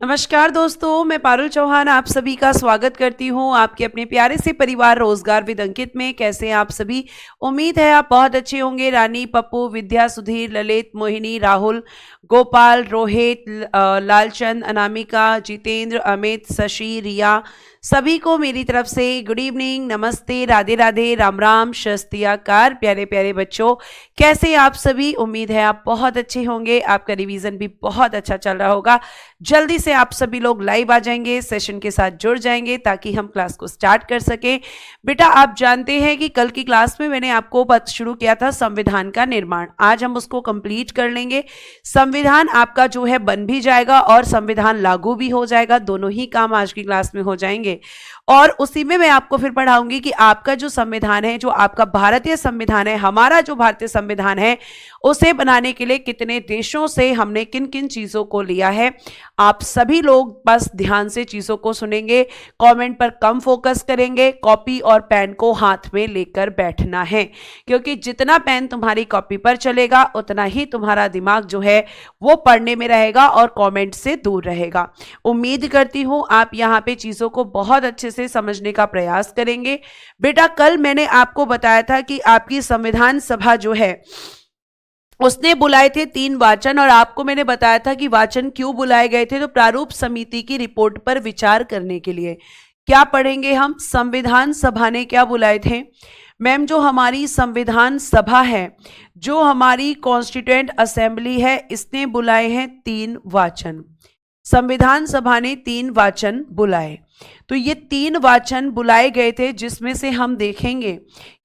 नमस्कार दोस्तों, मैं पारुल चौहान आप सभी का स्वागत करती हूँ आपके अपने प्यारे से परिवार रोजगार विद अंकित में। कैसे हैं आप सभी? उम्मीद है आप बहुत अच्छे होंगे। रानी, पप्पू, विद्या, सुधीर, ललित, मोहिनी, राहुल, गोपाल, रोहित, लालचंद, अनामिका, जितेंद्र, अमित, शशि, रिया, सभी को मेरी तरफ से गुड इवनिंग, नमस्ते, राधे राधे, राम राम, शस्त्याकार। प्यारे प्यारे बच्चों, कैसे हैं आप सभी? उम्मीद है आप बहुत अच्छे होंगे। आपका रिवीजन भी बहुत अच्छा चल रहा होगा। जल्दी से आप सभी लोग लाइव आ जाएंगे, सेशन के साथ जुड़ जाएंगे ताकि हम क्लास को स्टार्ट कर सकें। बेटा, आप जानते हैं कि कल की क्लास में मैंने आपको बात शुरू किया था संविधान का निर्माण। आज हम उसको कंप्लीट कर लेंगे। संविधान आपका जो है बन भी जाएगा और संविधान लागू भी हो जाएगा। दोनों ही काम आज की क्लास में हो जाएंगे और उसी में मैं आपको फिर पढ़ाऊंगी कि आपका जो संविधान है, जो आपका भारतीय संविधान है, हमारा जो भारतीय संविधान है, उसे बनाने के लिए कितने देशों से हमने किन किन चीजों को लिया है। आप सभी लोग बस ध्यान से चीजों को सुनेंगे, कमेंट पर कम फोकस करेंगे, कॉपी और पेन को हाथ में लेकर बैठना है, क्योंकि जितना पेन तुम्हारी कॉपी पर चलेगा उतना ही तुम्हारा दिमाग जो है वो पढ़ने में रहेगा और कमेंट से दूर रहेगा। उम्मीद करती हूं आप यहाँ पे चीजों को बहुत अच्छे से समझने का प्रयास करेंगे। बेटा, कल मैंने आपको बताया था कि आपकी संविधान सभा जो है उसने बुलाए थे 3 वाचन, और आपको मैंने बताया था कि वाचन क्यों बुलाए गए थे। तो प्रारूप समिति की रिपोर्ट पर विचार करने के लिए क्या पढ़ेंगे हम? संविधान सभा ने क्या बुलाए थे मैम? जो हमारी संविधान सभा है, जो हमारी कॉन्स्टिट्यूएंट असेंबली है, इसने बुलाए हैं 3 वाचन। संविधान सभा ने 3 वाचन बुलाए। तो ये 3 वाचन बुलाए गए थे, जिसमें से हम देखेंगे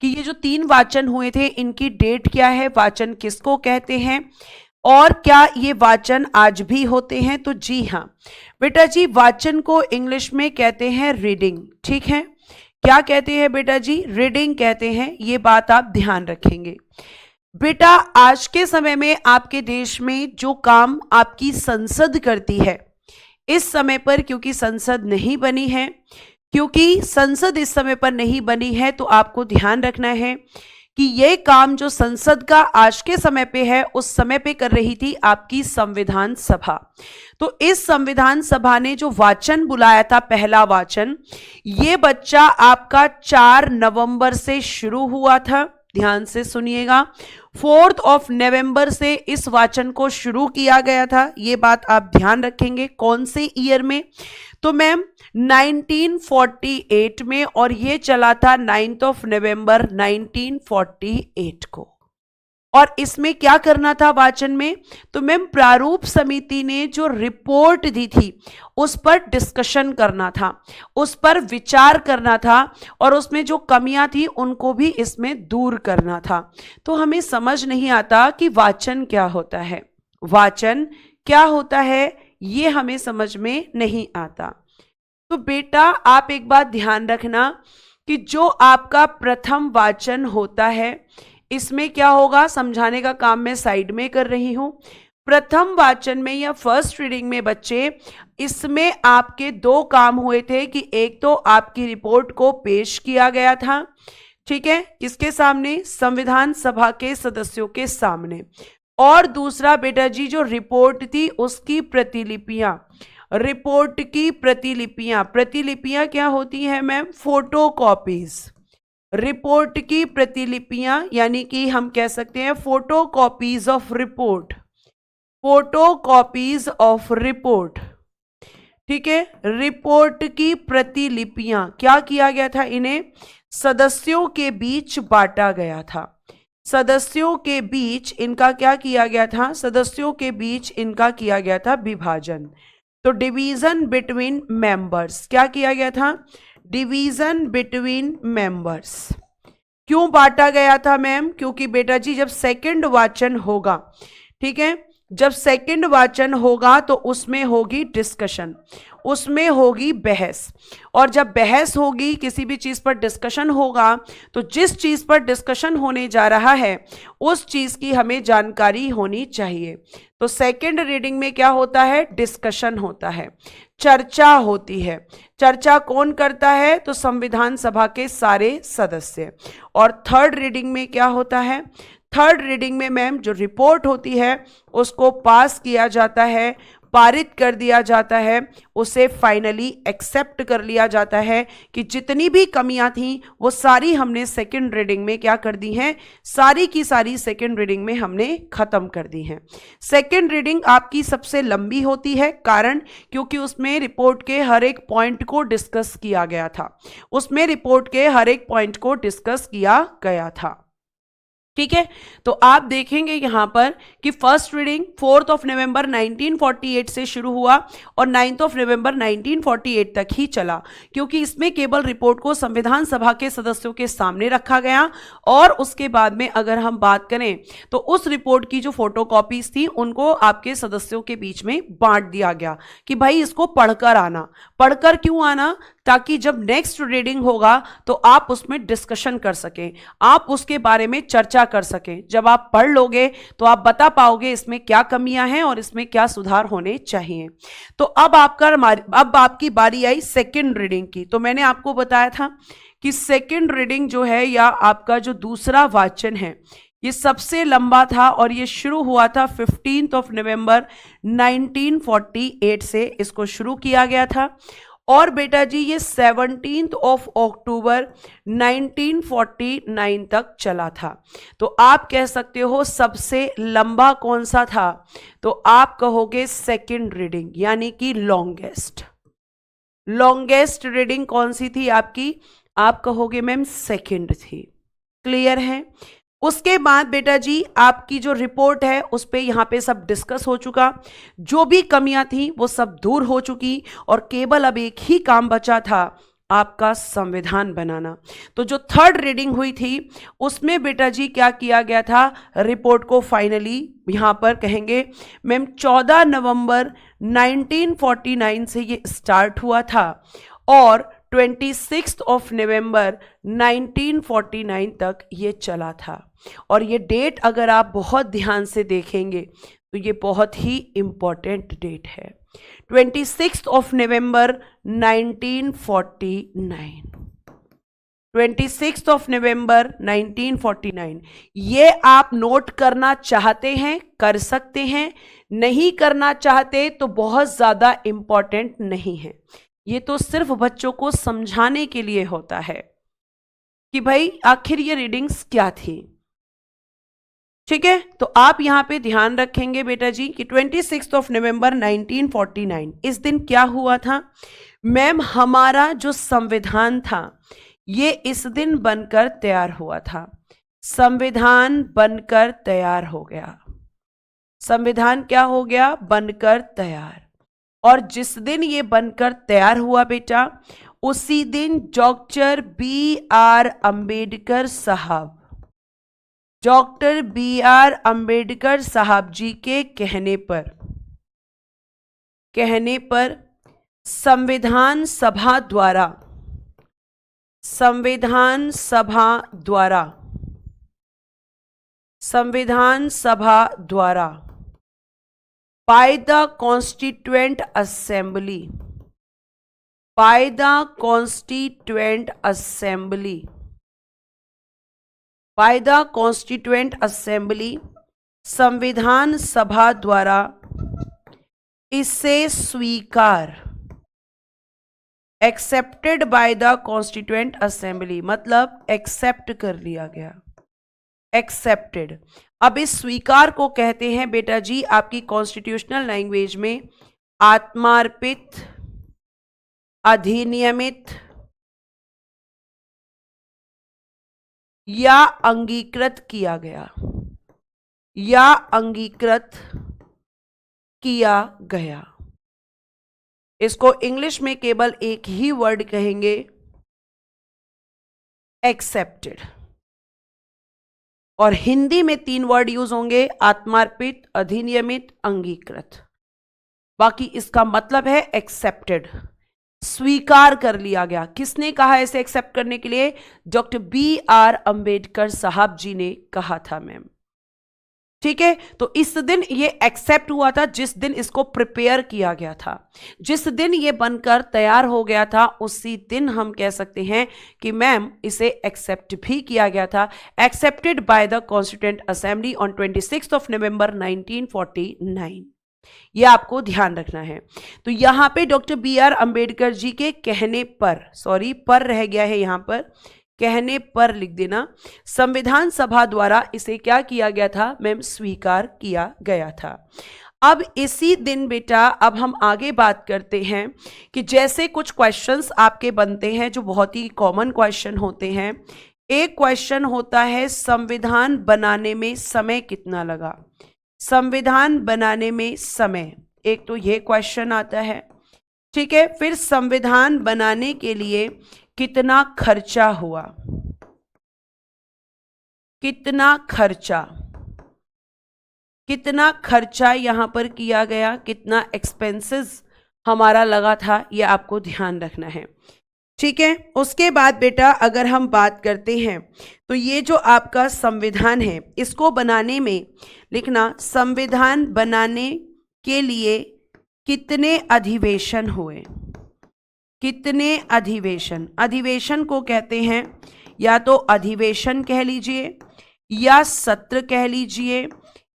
कि ये जो 3 वाचन हुए थे इनकी डेट क्या है, वाचन किसको कहते हैं, और क्या ये वाचन आज भी होते हैं? तो जी हाँ बेटा जी, वाचन को इंग्लिश में कहते हैं रीडिंग। ठीक है, क्या कहते हैं बेटा जी? रीडिंग कहते हैं। ये बात आप ध्यान रखेंगे। बेटा, आज के समय में आपके देश में जो काम आपकी संसद करती है, इस समय पर क्योंकि संसद नहीं बनी है, क्योंकि संसद इस समय पर नहीं बनी है, तो आपको ध्यान रखना है कि यह काम जो संसद का आज के समय पे है, उस समय पे कर रही थी आपकी संविधान सभा। तो इस संविधान सभा ने जो वाचन बुलाया था, पहला वाचन, ये बच्चा आपका 4 नवंबर से शुरू हुआ था। ध्यान से सुनिएगा, 4 नवंबर से इस वाचन को शुरू किया गया था। ये बात आप ध्यान रखेंगे। कौन से ईयर में? तो मैम 1948 में, और ये चला था 9 नवंबर 1948 को। और इसमें क्या करना था वाचन में? तो मैम प्रारूप समिति ने जो रिपोर्ट दी थी उस पर डिस्कशन करना था, उस पर विचार करना था, और उसमें जो कमियां थी उनको भी इसमें दूर करना था। तो हमें समझ नहीं आता कि वाचन क्या होता है, वाचन क्या होता है, ये हमें समझ में नहीं आता। तो बेटा, आप एक बात ध्यान रखना कि जो आपका प्रथम वाचन होता है, इसमें क्या होगा, समझाने का काम मैं साइड में कर रही हूं। प्रथम वाचन में या फर्स्ट रीडिंग में बच्चे, इसमें आपके 2 काम हुए थे कि एक तो आपकी रिपोर्ट को पेश किया गया था, ठीक है, किसके सामने? संविधान सभा के सदस्यों के सामने। और दूसरा बेटा जी, जो रिपोर्ट थी उसकी प्रतिलिपियां, रिपोर्ट की प्रतिलिपियां, प्रतिलिपियां क्या होती है मैम? Photo copies. रिपोर्ट की प्रतिलिपियां यानी कि हम कह सकते हैं photo copies of report, photo copies of report. ठीक है, रिपोर्ट की प्रतिलिपियां क्या किया गया था? इन्हें सदस्यों के बीच बांटा गया था। सदस्यों के बीच इनका क्या किया गया था? सदस्यों के बीच इनका किया गया था विभाजन। तो डिवीजन बिटवीन मेंबर्स, क्या किया गया था? Division between members. क्यों बांटा गया था मैम? क्योंकि बेटा जी जब सेकंड वाचन होगा, ठीक है, जब सेकंड वाचन होगा तो उसमें होगी डिस्कशन, उसमें होगी बहस, और जब बहस होगी, किसी भी चीज पर डिस्कशन होगा, तो जिस चीज पर डिस्कशन होने जा रहा है उस चीज की हमें जानकारी होनी चाहिए। तो सेकंड रीडिंग में क्या होता है? डिस्कशन होता है, चर्चा होती है। चर्चा कौन करता है? तो संविधान सभा के सारे सदस्य। और थर्ड रीडिंग में क्या होता है? थर्ड रीडिंग में मैम जो रिपोर्ट होती है उसको पास किया जाता है पारित कर दिया जाता है, उसे फाइनली एक्सेप्ट कर लिया जाता है कि जितनी भी कमियां थी वो सारी हमने सेकंड रीडिंग में क्या कर दी हैं, सारी की सारी सेकंड रीडिंग में हमने खत्म कर दी हैं। सेकंड रीडिंग आपकी सबसे लंबी होती है, कारण क्योंकि उसमें रिपोर्ट के हर एक पॉइंट को डिस्कस किया गया था, उसमें रिपोर्ट के हर एक पॉइंट को डिस्कस किया गया था। ठीक है, तो आप देखेंगे यहां पर कि फर्स्ट रीडिंग 4 नवंबर 1948 से शुरू हुआ और 9 नवंबर 1948 तक ही चला, क्योंकि इसमें केवल रिपोर्ट को संविधान सभा के सदस्यों के सामने रखा गया और उसके बाद में अगर हम बात करें तो उस रिपोर्ट की जो फोटोकॉपीज थी उनको आपके सदस्यों के बीच में बांट दिया गया कि भाई इसको पढ़कर आना। पढ़कर क्यों आना? ताकि जब नेक्स्ट रीडिंग होगा तो आप उसमें डिस्कशन कर सकें, आप उसके बारे में चर्चा कर सकें। जब आप पढ़ लोगे तो आप बता पाओगे इसमें क्या कमियां हैं और इसमें क्या सुधार होने चाहिए। तो अब आपकी बारी आई सेकंड रीडिंग की। तो मैंने आपको बताया था कि सेकंड रीडिंग जो है या आपका जो दूसरा वाचन है ये सबसे लंबा था और ये शुरू हुआ था 15 नवंबर 1948 से इसको शुरू किया गया था और बेटा जी ये 17 अक्टूबर 1949 तक चला था। तो आप कह सकते हो सबसे लंबा कौन सा था, तो आप कहोगे सेकंड रीडिंग, यानी कि लॉन्गेस्ट। लॉन्गेस्ट रीडिंग कौन सी थी आपकी? आप कहोगे मैम सेकंड थी। क्लियर है? उसके बाद बेटा जी आपकी जो रिपोर्ट है उस पे यहाँ पे सब डिस्कस हो चुका, जो भी कमियां थी वो सब दूर हो चुकी और केवल अब एक ही काम बचा था, आपका संविधान बनाना। तो जो थर्ड रीडिंग हुई थी उसमें बेटा जी क्या किया गया था, रिपोर्ट को फाइनली यहां पर कहेंगे मैम 14 नवंबर 1949 से ये स्टार्ट हुआ था और 26 नवंबर 1949 तक ये चला था। और ये डेट अगर आप बहुत ध्यान से देखेंगे तो ये बहुत ही इंपॉर्टेंट डेट है, 26 नवंबर 1949। 26 नवंबर 1949 ये आप नोट करना चाहते हैं कर सकते हैं, नहीं करना चाहते तो बहुत ज्यादा इंपॉर्टेंट नहीं है। ये तो सिर्फ बच्चों को समझाने के लिए होता है कि भाई आखिर ये रीडिंग्स क्या थी। ठीक है, तो आप यहां पे ध्यान रखेंगे बेटा जी कि 26 नवंबर 1949 इस दिन क्या हुआ था मैम, हमारा जो संविधान था ये इस दिन बनकर तैयार हुआ था। संविधान बनकर तैयार हो गया, संविधान क्या हो गया? बनकर तैयार। और जिस दिन ये बनकर तैयार हुआ बेटा उसी दिन डॉक्टर B.R. अम्बेडकर साहब, डॉक्टर B.R. अम्बेडकर साहब जी के कहने पर संविधान सभा द्वारा by the Constituent Assembly संविधान सभा द्वारा इसे स्वीकार, accepted by the constituent assembly, मतलब एक्सेप्ट कर लिया गया, एक्सेप्टेड। अब इस स्वीकार को कहते हैं बेटा जी आपकी कॉन्स्टिट्यूशनल लैंग्वेज में आत्मार्पित, अधिनियमित या अंगीकृत किया गया, इसको इंग्लिश में केवल एक ही वर्ड कहेंगे, एक्सेप्टेड। और हिंदी में 3 वर्ड यूज होंगे, आत्मार्पित, अधिनियमित, अंगीकृत। बाकी इसका मतलब है एक्सेप्टेड, स्वीकार कर लिया गया। किसने कहा इसे एक्सेप्ट करने के लिए? Doctor B.R. अम्बेडकर साहब जी ने कहा था मैम। ठीक है, तो इस दिन ये एक्सेप्ट हुआ था जिस दिन इसको प्रिपेयर किया गया था, जिस दिन ये बनकर तैयार हो गया था उसी दिन हम कह सकते हैं कि मैम इसे एक्सेप्ट भी किया गया था, accepted by the constituent assembly on 26 नवंबर 1949। ये आपको ध्यान रखना है। तो यहां पे doctor B are Ambedkar ji के कहने पर, सॉरी पर रह गया है यहां पर, कहने पर लिख देना, संविधान सभा द्वारा इसे क्या किया गया था मैम, स्वीकार किया गया था। अब इसी दिन बेटा अब हम आगे बात करते हैं कि जैसे कुछ क्वेश्चंस आपके बनते हैं जो बहुत ही कॉमन क्वेश्चन होते हैं। एक क्वेश्चन होता है संविधान बनाने में समय कितना लगा, संविधान बनाने में समय, एक तो ये क्वेश्चन आता है, ठीक है। फिर संविधान बनाने के लिए कितना खर्चा हुआ, कितना खर्चा, कितना खर्चा यहां पर किया गया, कितना एक्सपेंसेस हमारा लगा था, ये आपको ध्यान रखना है, ठीक है। उसके बाद बेटा अगर हम बात करते हैं तो ये जो आपका संविधान है इसको बनाने में लिखना, संविधान बनाने के लिए कितने अधिवेशन हुए, कितने अधिवेशन, अधिवेशन को कहते हैं या तो अधिवेशन कह लीजिए या सत्र कह लीजिए,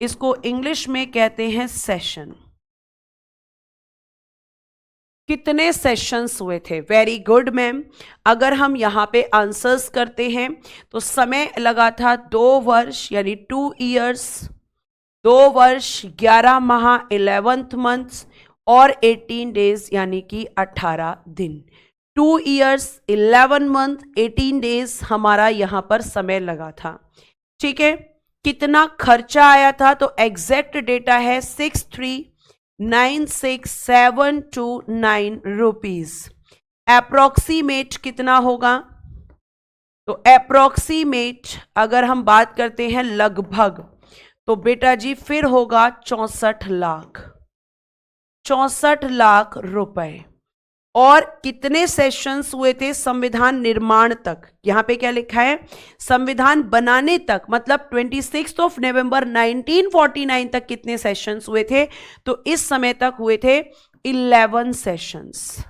इसको इंग्लिश में कहते हैं सेशन। कितने सेशंस हुए थे, वेरी गुड मैम। अगर हम यहाँ पे आंसर्स करते हैं तो समय लगा था 2 वर्ष यानी 2 इयर्स, 2 वर्ष 11 माह 11th मंथ्स और 18 डेज यानी कि 18 दिन। 2 इयर्स 11 मंथ 18 डेज हमारा यहाँ पर समय लगा था, ठीक है। कितना खर्चा आया था तो एग्जैक्ट डेटा है 6396,729 रुपीज। अप्रोक्सीमेट कितना होगा, तो अप्रोक्सीमेट अगर हम बात करते हैं लगभग, तो बेटा जी फिर होगा 64 लाख, 64 लाख रुपए। और कितने सेशंस हुए थे संविधान निर्माण तक, यहां पे क्या लिखा है, संविधान बनाने तक, मतलब 26 नवंबर 1949 तक कितने सेशंस हुए थे, तो इस समय तक हुए थे 11 सेशंस,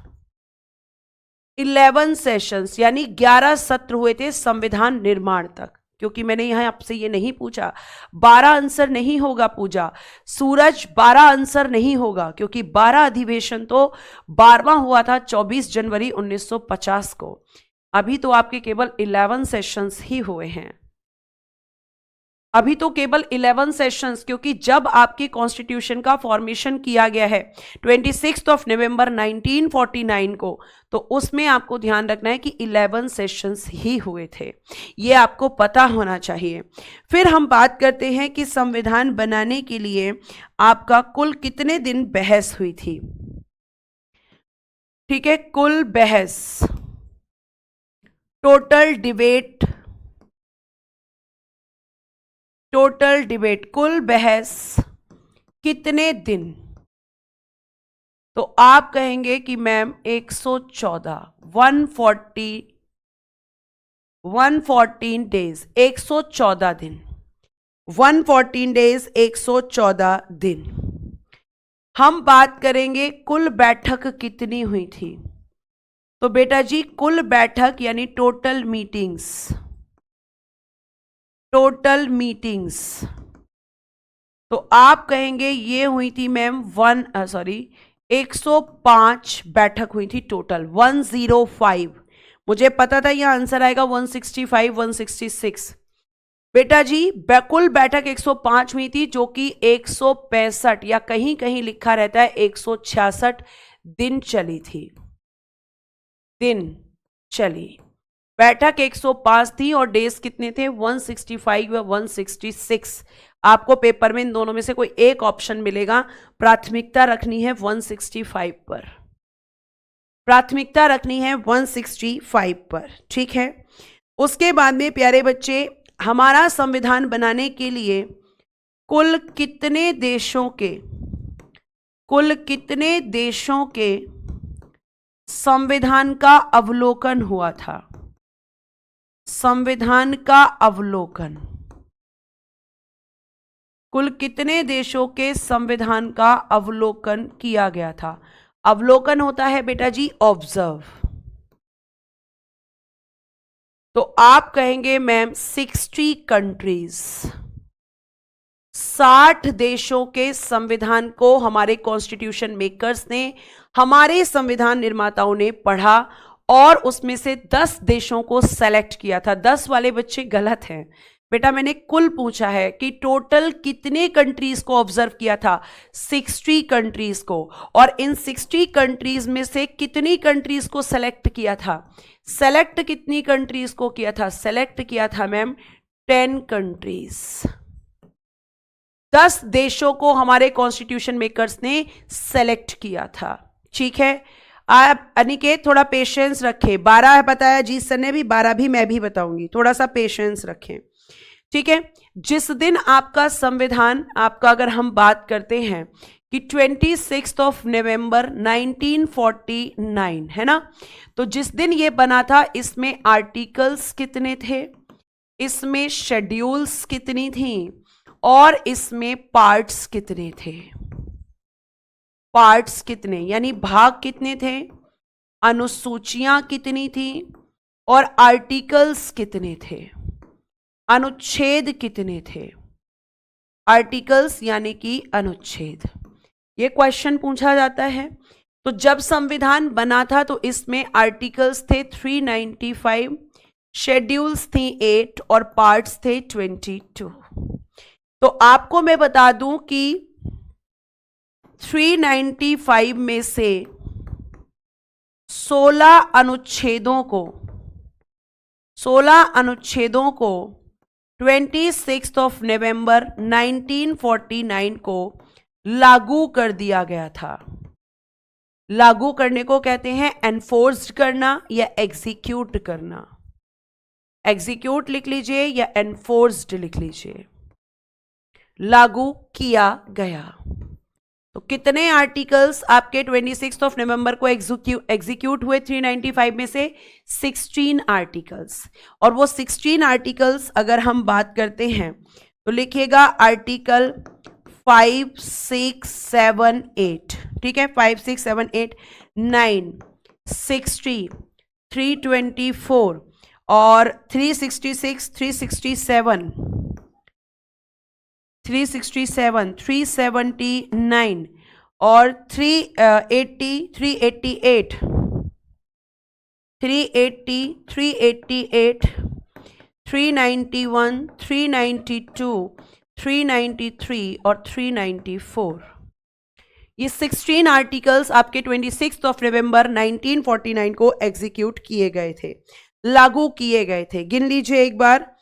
11 सेशंस यानी 11 सत्र हुए थे संविधान निर्माण तक। क्योंकि मैंने यहां आपसे ये नहीं पूछा 12 आंसर नहीं होगा पूजा, सूरज 12 आंसर नहीं होगा, क्योंकि 12 अधिवेशन तो 12वां हुआ था 24 जनवरी 1950 को। अभी तो आपके केवल 11 सेशंस ही हुए हैं, अभी तो केवल 11 सेशंस, क्योंकि जब आपके कॉन्स्टिट्यूशन का फॉर्मेशन किया गया है 26 नवंबर 1949 को, तो उसमें आपको ध्यान रखना है कि 11 सेशंस ही हुए थे, ये आपको पता होना चाहिए। फिर हम बात करते हैं कि संविधान बनाने के लिए आपका कुल कितने दिन बहस हुई थी, ठीक है। कुल बहस, टोटल डिबेट, टोटल डिबेट, कुल बहस कितने दिन, तो आप कहेंगे कि मैम 114, 114 डेज, 114 दिन, 114 डेज 114 दिन। हम बात करेंगे कुल बैठक कितनी हुई थी, तो बेटा जी कुल बैठक यानी टोटल मीटिंग्स, टोटल मीटिंग्स, तो आप कहेंगे ये हुई थी मैम 105 बैठक हुई थी टोटल, 105। मुझे पता था यह आंसर आएगा 165, 166। बेटा जी कुल बैठक 105 हुई थी, जो कि 165 या कहीं कहीं लिखा रहता है 166 दिन चली थी, दिन चली। बैठक 105 थी और डेज कितने थे 165 या 166। आपको पेपर में इन दोनों में से कोई एक ऑप्शन मिलेगा, प्राथमिकता रखनी है 165 पर, प्राथमिकता रखनी है 165 पर, ठीक है। उसके बाद में प्यारे बच्चे हमारा संविधान बनाने के लिए कुल कितने देशों के, कुल कितने देशों के संविधान का अवलोकन हुआ था, संविधान का अवलोकन, कुल कितने देशों के संविधान का अवलोकन किया गया था। अवलोकन होता है बेटा जी ऑब्जर्व, तो आप कहेंगे मैम 60 कंट्रीज, 60 देशों के संविधान को हमारे कॉन्स्टिट्यूशन मेकर्स ने, हमारे संविधान निर्माताओं ने पढ़ा और उसमें से 10 देशों को सेलेक्ट किया था। 10 वाले बच्चे गलत हैं बेटा, मैंने कुल पूछा है कि टोटल कितने कंट्रीज को ऑब्जर्व किया था, 60 कंट्रीज को, और इन 60 कंट्रीज में से कितनी कंट्रीज को सेलेक्ट किया था, सेलेक्ट कितनी कंट्रीज को किया था, सेलेक्ट किया था मैम 10 कंट्रीज। 10 देशों को हमारे कॉन्स्टिट्यूशन मेकर्स ने सेलेक्ट किया था। ठीक है, आप अनिकेत थोड़ा पेशेंस रखें। 12 बताया जी सर ने भी, 12 भी मैं भी बताऊंगी, थोड़ा सा पेशेंस रखें। ठीक है, जिस दिन आपका संविधान, आपका अगर हम बात करते हैं कि 26 नवंबर 1949 है ना, तो जिस दिन ये बना था इसमें आर्टिकल्स कितने थे, इसमें शेड्यूल्स कितनी थी और इसमें पार्ट्स कितने थे, पार्ट्स कितने यानी भाग कितने थे, अनुसूचियां कितनी थी और आर्टिकल्स कितने थे, अनुच्छेद कितने थे, आर्टिकल्स यानी कि अनुच्छेद। ये क्वेश्चन पूछा जाता है। तो जब संविधान बना था तो इसमें आर्टिकल्स थे 395, शेड्यूल्स थी 8 और पार्ट्स थे 22। तो आपको मैं बता दूं कि 395 में से 16 अनुच्छेदों को 26 नवंबर 1949 को लागू कर दिया गया था। लागू करने को कहते हैं एनफोर्स्ड करना या एग्जीक्यूट करना। एग्जीक्यूट लिख लीजिए या एनफोर्स्ड लिख लीजिए। लागू किया गया। तो कितने आर्टिकल्स आपके 26 नवंबर को एग्जीक्यूट हुए 395 में से? 16 आर्टिकल्स। और वो 16 आर्टिकल्स अगर हम बात करते हैं तो लिखिएगा आर्टिकल 5, 6, 7, 8। ठीक है, 5, 6, 7, 8, 9, 60, 324 और 366, 367, 379 और 380, 388, 391, 392, 393 और 394। ये 16 आर्टिकल्स आपके 26 नवंबर 1949 को एग्जीक्यूट किए गए थे, लागू किए गए थे। गिन लीजिए एक बार,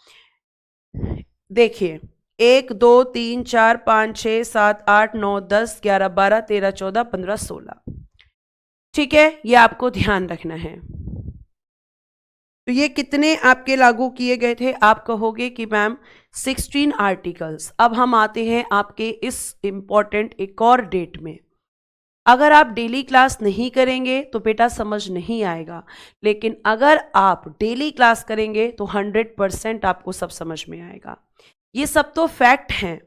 देखिए 1, 2, 3, 4, 5, 6, 7, 8, 9, 10, 11, 12, 13, 14, 15, 16। ठीक है, ये आपको ध्यान रखना है। तो ये कितने आपके लागू किए गए थे? आप कहोगे कि मैम 16 आर्टिकल्स। अब हम आते हैं आपके इस इंपॉर्टेंट एक और डेट में। अगर आप डेली क्लास नहीं करेंगे तो बेटा समझ नहीं आएगा, लेकिन अगर आप डेली क्लास करेंगे तो 100% आपको सब समझ में आएगा। ये सब तो फैक्ट हैं,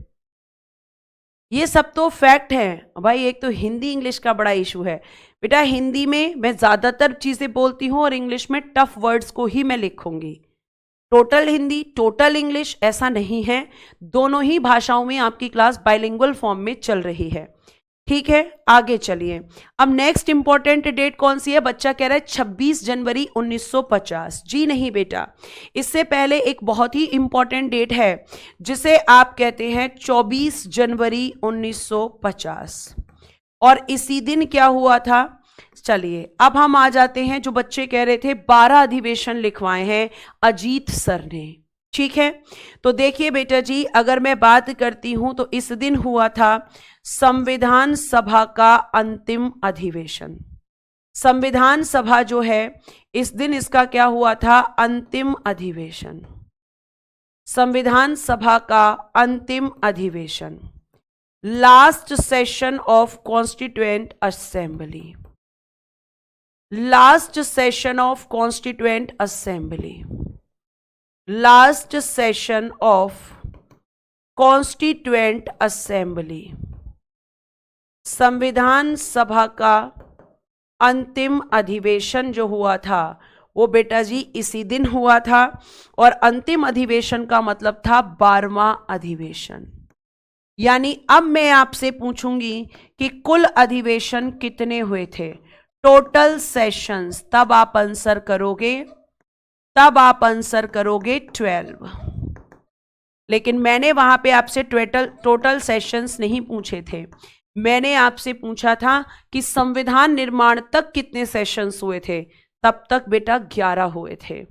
ये सब तो फैक्ट हैं भाई। एक तो हिंदी इंग्लिश का बड़ा इशू है बेटा। हिंदी में मैं ज़्यादातर चीज़ें बोलती हूँ और इंग्लिश में टफ वर्ड्स को ही मैं लिखूंगी। टोटल हिंदी टोटल इंग्लिश ऐसा नहीं है, दोनों ही भाषाओं में आपकी क्लास बाइलिंगुअल फॉर्म में चल रही है। ठीक है, आगे चलिए। अब नेक्स्ट इंपॉर्टेंट डेट कौन सी है? बच्चा कह रहा है 26 जनवरी 1950। जी नहीं बेटा, इससे पहले एक बहुत ही इंपॉर्टेंट डेट है जिसे आप कहते हैं 24 जनवरी 1950। और इसी दिन क्या हुआ था? चलिए अब हम आ जाते हैं, जो बच्चे कह रहे थे 12 अधिवेशन लिखवाए हैं अजीत सर ने। ठीक है, तो देखिए बेटा जी, अगर मैं बात करती हूं तो इस दिन हुआ था संविधान सभा का अंतिम अधिवेशन। संविधान सभा जो है इस दिन इसका क्या हुआ था? अंतिम अधिवेशन। संविधान सभा का अंतिम अधिवेशन, last session of constituent assembly. Last session of constituent assembly, last session of constituent assembly. संविधान सभा का अंतिम अधिवेशन जो हुआ था वो बेटा जी इसी दिन हुआ था। और अंतिम अधिवेशन का मतलब था 12वां अधिवेशन। यानी अब मैं आपसे पूछूंगी कि कुल अधिवेशन कितने हुए थे, टोटल सेशंस, तब आप आंसर करोगे 12। लेकिन मैंने वहां पे आपसे टोटल सेशंस नहीं पूछे थे, मैंने आपसे पूछा था कि संविधान निर्माण तक कितने सेशंस हुए थे। तब तक बेटा 11 हुए थे।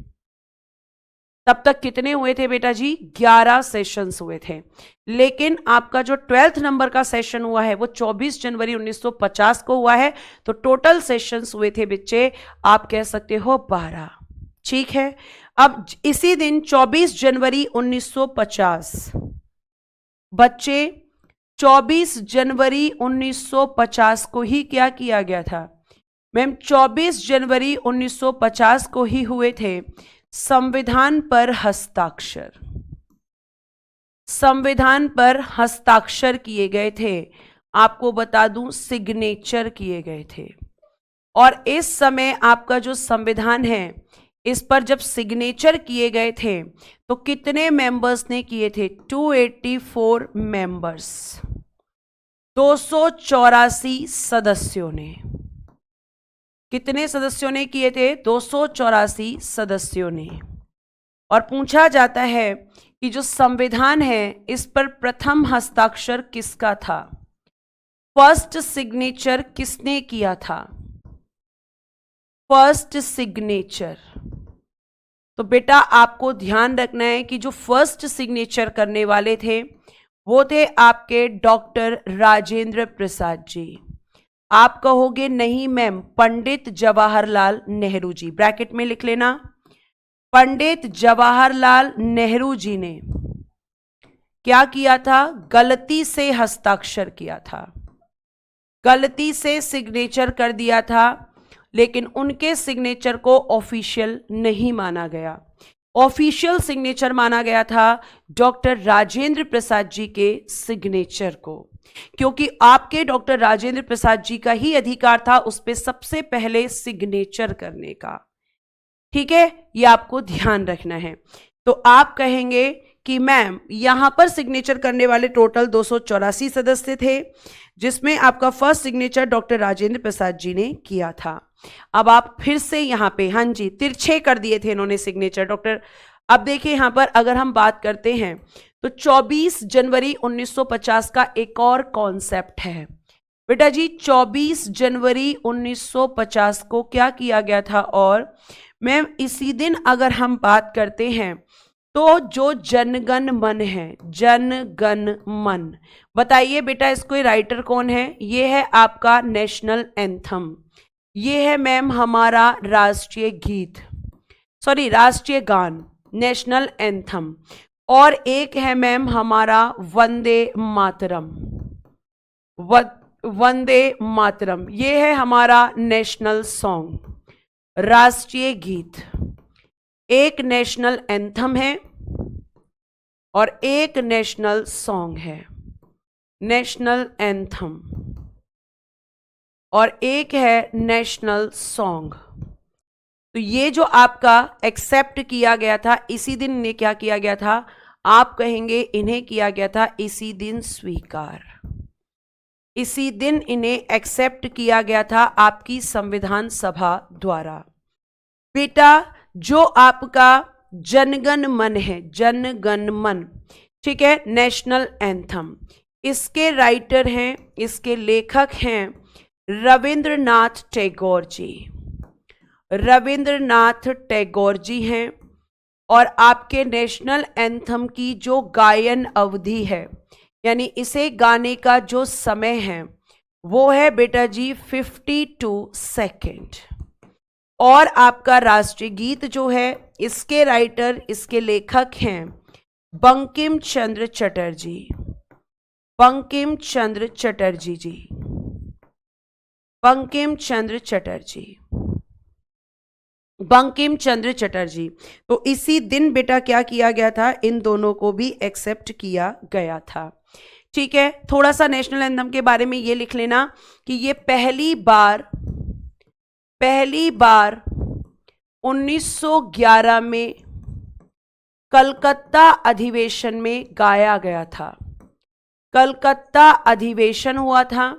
तब तक कितने हुए थे बेटा जी, 11 सेशंस हुए थे। लेकिन आपका जो 12th नंबर का सेशन हुआ है वो 24 जनवरी 1950 को हुआ है, तो टोटल सेशंस हुए थे बच्चे, आप कह सकते हो 12। ठीक है। अब इसी दिन 24 जनवरी 1950 बच्चे, 24 जनवरी 1950 को ही क्या किया गया था मैम, 24 जनवरी 1950 को ही हुए थे संविधान पर हस्ताक्षर। संविधान पर हस्ताक्षर किए गए थे, आपको बता दूं सिग्नेचर किए गए थे। और इस समय आपका जो संविधान है इस पर जब सिग्नेचर किए गए थे तो कितने मेंबर्स ने किए थे, 284 मेंबर्स, 284 सदस्यों ने। कितने सदस्यों ने किए थे, 284 सदस्यों ने। और पूछा जाता है कि जो संविधान है इस पर प्रथम हस्ताक्षर किसका था, फर्स्ट सिग्नेचर किसने किया था, फर्स्ट सिग्नेचर। तो बेटा आपको ध्यान रखना है कि जो फर्स्ट सिग्नेचर करने वाले थे वो थे आपके डॉक्टर राजेंद्र प्रसाद जी। आप कहोगे नहीं मैम, पंडित जवाहरलाल नेहरू जी, ब्रैकेट में लिख लेना, पंडित जवाहरलाल नेहरू जी ने क्या किया था, गलती से हस्ताक्षर किया था, गलती से सिग्नेचर कर दिया था, लेकिन उनके सिग्नेचर को ऑफिशियल नहीं माना गया। ऑफिशियल सिग्नेचर माना गया था डॉक्टर राजेंद्र प्रसाद जी के सिग्नेचर को, क्योंकि आपके डॉक्टर राजेंद्र प्रसाद जी का ही अधिकार था उस पर सबसे पहले सिग्नेचर करने का। ठीक है, ये आपको ध्यान रखना है। तो आप कहेंगे कि मैम यहां पर सिग्नेचर करने वाले टोटल 284 सदस्य थे, जिसमें आपका first signature doctor Rajendra Prasad ji ने किया था। अब आप फिर से यहां पे, हाँ जी, तिरछे कर दिए थे इन्होंने सिग्नेचर डॉक्टर। अब देखिए यहां पर अगर हम बात करते हैं तो 24 जनवरी 1950 का एक और कॉन्सेप्ट है बेटा जी। 24 जनवरी 1950 को क्या किया गया था, और मैम इसी दिन अगर हम बात करते हैं तो जो जनगण मन है, जनगण मन, बताइए बेटा इसको राइटर कौन है, ये है आपका नेशनल एंथम, ये है मैम हमारा राष्ट्रीय गीत, सॉरी राष्ट्रीय गान, नेशनल एंथम। और एक है मैम हमारा वंदे मातरम, वंदे मातरम, ये है हमारा नेशनल सॉन्ग, राष्ट्रीय गीत। एक नेशनल एंथम है और एक नेशनल सॉन्ग है, नेशनल एंथम और एक है नेशनल सॉन्ग। तो ये जो आपका एक्सेप्ट किया गया था इसी दिन इन्हें क्या किया गया था, आप कहेंगे इन्हें किया गया था इसी दिन स्वीकार, इसी दिन इन्हें एक्सेप्ट किया गया था आपकी संविधान सभा द्वारा। बेटा जो आपका जनगण मन है, जनगण मन, ठीक है, नेशनल एंथम, इसके राइटर हैं, इसके लेखक हैं रविंद्रनाथ टैगोर जी, रविंद्रनाथ टैगोर जी हैं। और आपके नेशनल एंथम की जो गायन अवधि है, यानी इसे गाने का जो समय है वो है बेटा जी 52 सेकेंड। और आपका राष्ट्रीय गीत जो है इसके राइटर, इसके लेखक हैं बंकिम चंद्र चटर्जी, बंकिम चंद्र चटर्जी जी, बंकिम चंद्र चटर्जी, बंकिम चंद्र चटर्जी। तो इसी दिन बेटा क्या किया गया था, इन दोनों को भी एक्सेप्ट किया गया था। ठीक है, थोड़ा सा नेशनल एंथम के बारे में ये लिख लेना कि ये पहली बार 1911 में कलकत्ता अधिवेशन में गाया गया था। कलकत्ता अधिवेशन हुआ था,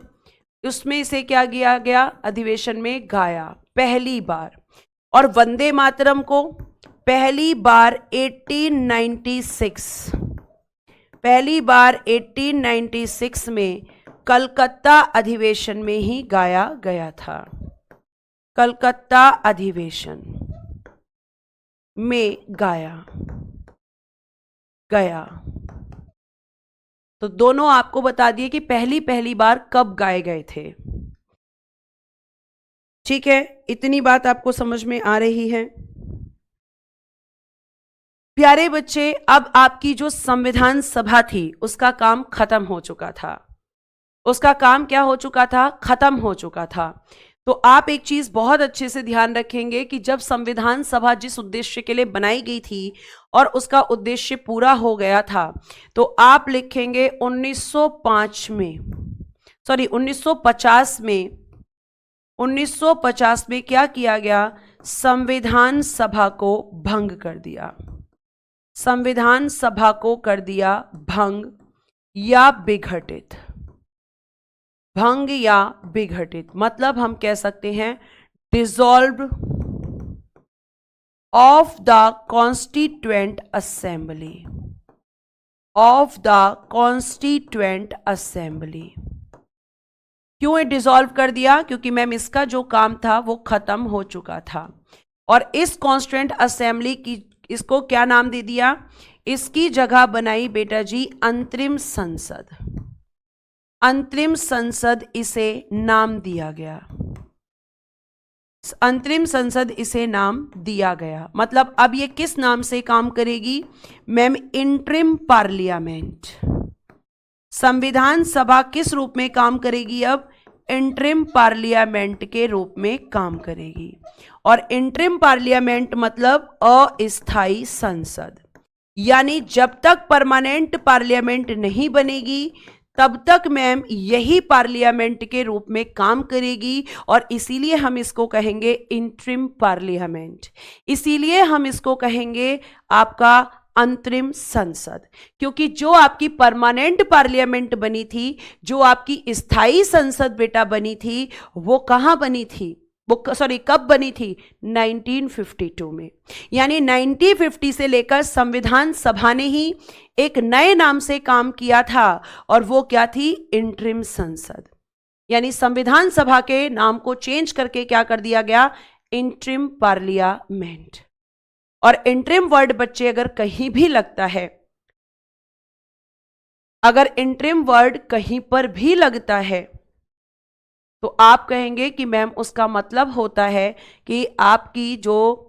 उसमें इसे क्या किया गया, अधिवेशन में गाया पहली बार। और वंदे मातरम को पहली बार 1896, पहली बार 1896 में कलकत्ता अधिवेशन में ही गाया गया था, कलकत्ता अधिवेशन में गाया गया। तो दोनों आपको बता दिए कि पहली बार कब गाए गए थे। ठीक है, इतनी बात आपको समझ में आ रही है। प्यारे बच्चे, अब आपकी जो संविधान सभा थी उसका काम खत्म हो चुका था, उसका काम क्या हो चुका था, खत्म हो चुका था। तो आप एक चीज बहुत अच्छे से ध्यान रखेंगे कि जब संविधान सभा जिस उद्देश्य के लिए बनाई गई थी और उसका उद्देश्य पूरा हो गया था, तो आप लिखेंगे 1905 में, सॉरी 1950 में, 1950 में क्या किया गया, संविधान सभा को भंग कर दिया, संविधान सभा को कर दिया भंग या विघटित, भंग या विघटित, मतलब हम कह सकते हैं dissolve of the constituent assembly, of the constituent assembly. क्यों ये डिसॉल्व कर दिया, क्योंकि मैम इसका जो काम था वो खत्म हो चुका था। और इस कॉन्स्टिट्यूएंट असेंबली की, इसको क्या नाम दे दिया, इसकी जगह बनाई बेटा जी अंतरिम संसद, अंतरिम संसद इसे नाम दिया गया, अंतरिम संसद इसे नाम दिया गया। मतलब अब ये किस नाम से काम करेगी मैम, इंटरिम पार्लियामेंट। संविधान सभा किस रूप में काम करेगी, अब इंटरिम पार्लियामेंट के रूप में काम करेगी। और इंटरिम पार्लियामेंट मतलब अस्थाई संसद, यानी जब तक परमानेंट पार्लियामेंट नहीं बनेगी तब तक मैम यही पार्लियामेंट के रूप में काम करेगी। और इसीलिए हम इसको कहेंगे इंटरिम पार्लियामेंट, इसीलिए हम इसको कहेंगे आपका अंतरिम संसद। क्योंकि जो आपकी परमानेंट पार्लियामेंट बनी थी, जो आपकी स्थायी संसद बेटा बनी थी, वो कहां बनी थी, वो सॉरी कब बनी थी, 1952 में। यानी 1950 से लेकर संविधान सभा ने ही एक नए नाम से काम किया था, और वो क्या थी, इंटरिम संसद। यानी संविधान सभा के नाम को चेंज करके क्या कर दिया गया, इंटरिम पार्लियामेंट। और इंटरिम वर्ड बच्चे अगर कहीं भी लगता है, अगर इंटरिम वर्ड कहीं पर भी लगता है तो आप कहेंगे कि मैम उसका मतलब होता है कि आपकी जो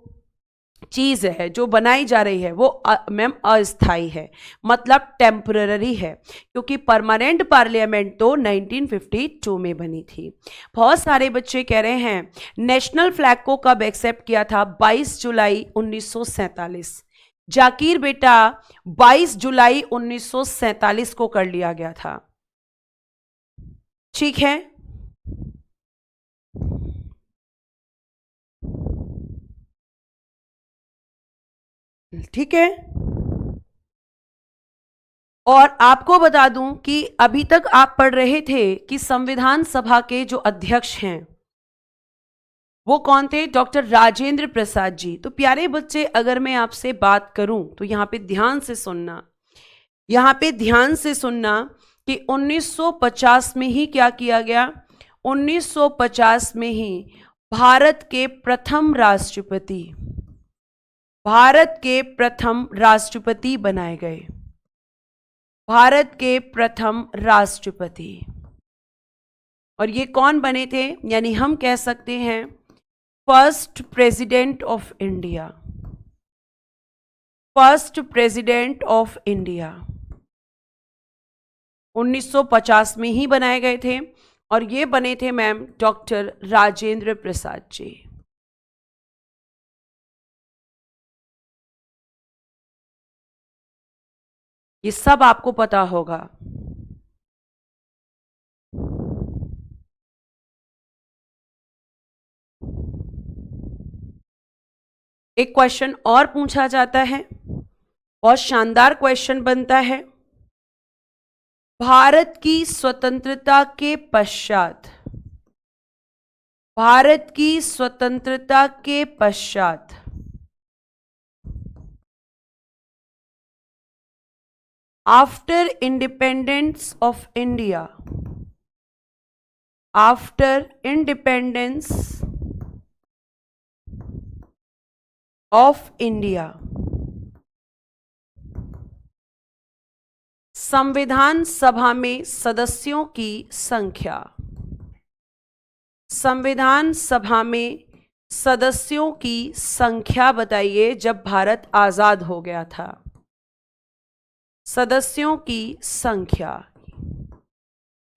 चीज है, जो बनाई जा रही है, वो मैम अस्थाई है, मतलब टेम्पररी है। क्योंकि परमानेंट पार्लियामेंट तो 1952 में बनी थी। बहुत सारे बच्चे कह रहे हैं नेशनल फ्लैग को कब एक्सेप्ट किया था, 22 जुलाई 1947। जाकिर बेटा 22 जुलाई 1947 को कर लिया गया था। ठीक है, ठीक है। और आपको बता दूं कि अभी तक आप पढ़ रहे थे कि संविधान सभा के जो अध्यक्ष हैं वो कौन थे, डॉक्टर राजेंद्र प्रसाद जी। तो प्यारे बच्चे, अगर मैं आपसे बात करूं तो यहां पे ध्यान से सुनना, यहां पे ध्यान से सुनना कि 1950 में ही क्या किया गया, 1950 में ही भारत के प्रथम राष्ट्रपति, भारत के प्रथम राष्ट्रपति बनाए गए, भारत के प्रथम राष्ट्रपति। और ये कौन बने थे, यानी हम कह सकते हैं first president of India, first president of India 1950 में ही बनाए गए थे। और ये बने थे मैम डॉक्टर राजेंद्र प्रसाद जी। ये सब आपको पता होगा। एक क्वेश्चन और पूछा जाता है, बहुत शानदार क्वेश्चन बनता है। भारत की स्वतंत्रता के पश्चात, भारत की स्वतंत्रता के पश्चात after independence of India, after independence of India, संविधान सभा में सदस्यों की संख्या, संविधान सभा में सदस्यों की संख्या बताइए जब भारत आजाद हो गया था। सदस्यों की संख्या,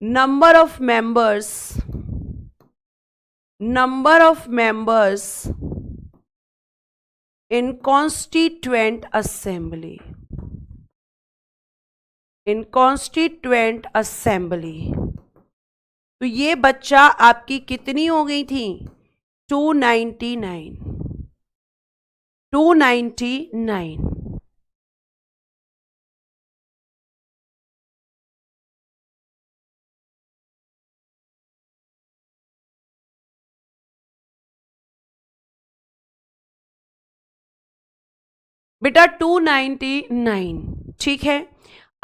number of members, number of members in constituent assembly, in constituent assembly. तो ये बच्चा आपकी कितनी हो गई थी? 299, 299। बेटा 299, ठीक है।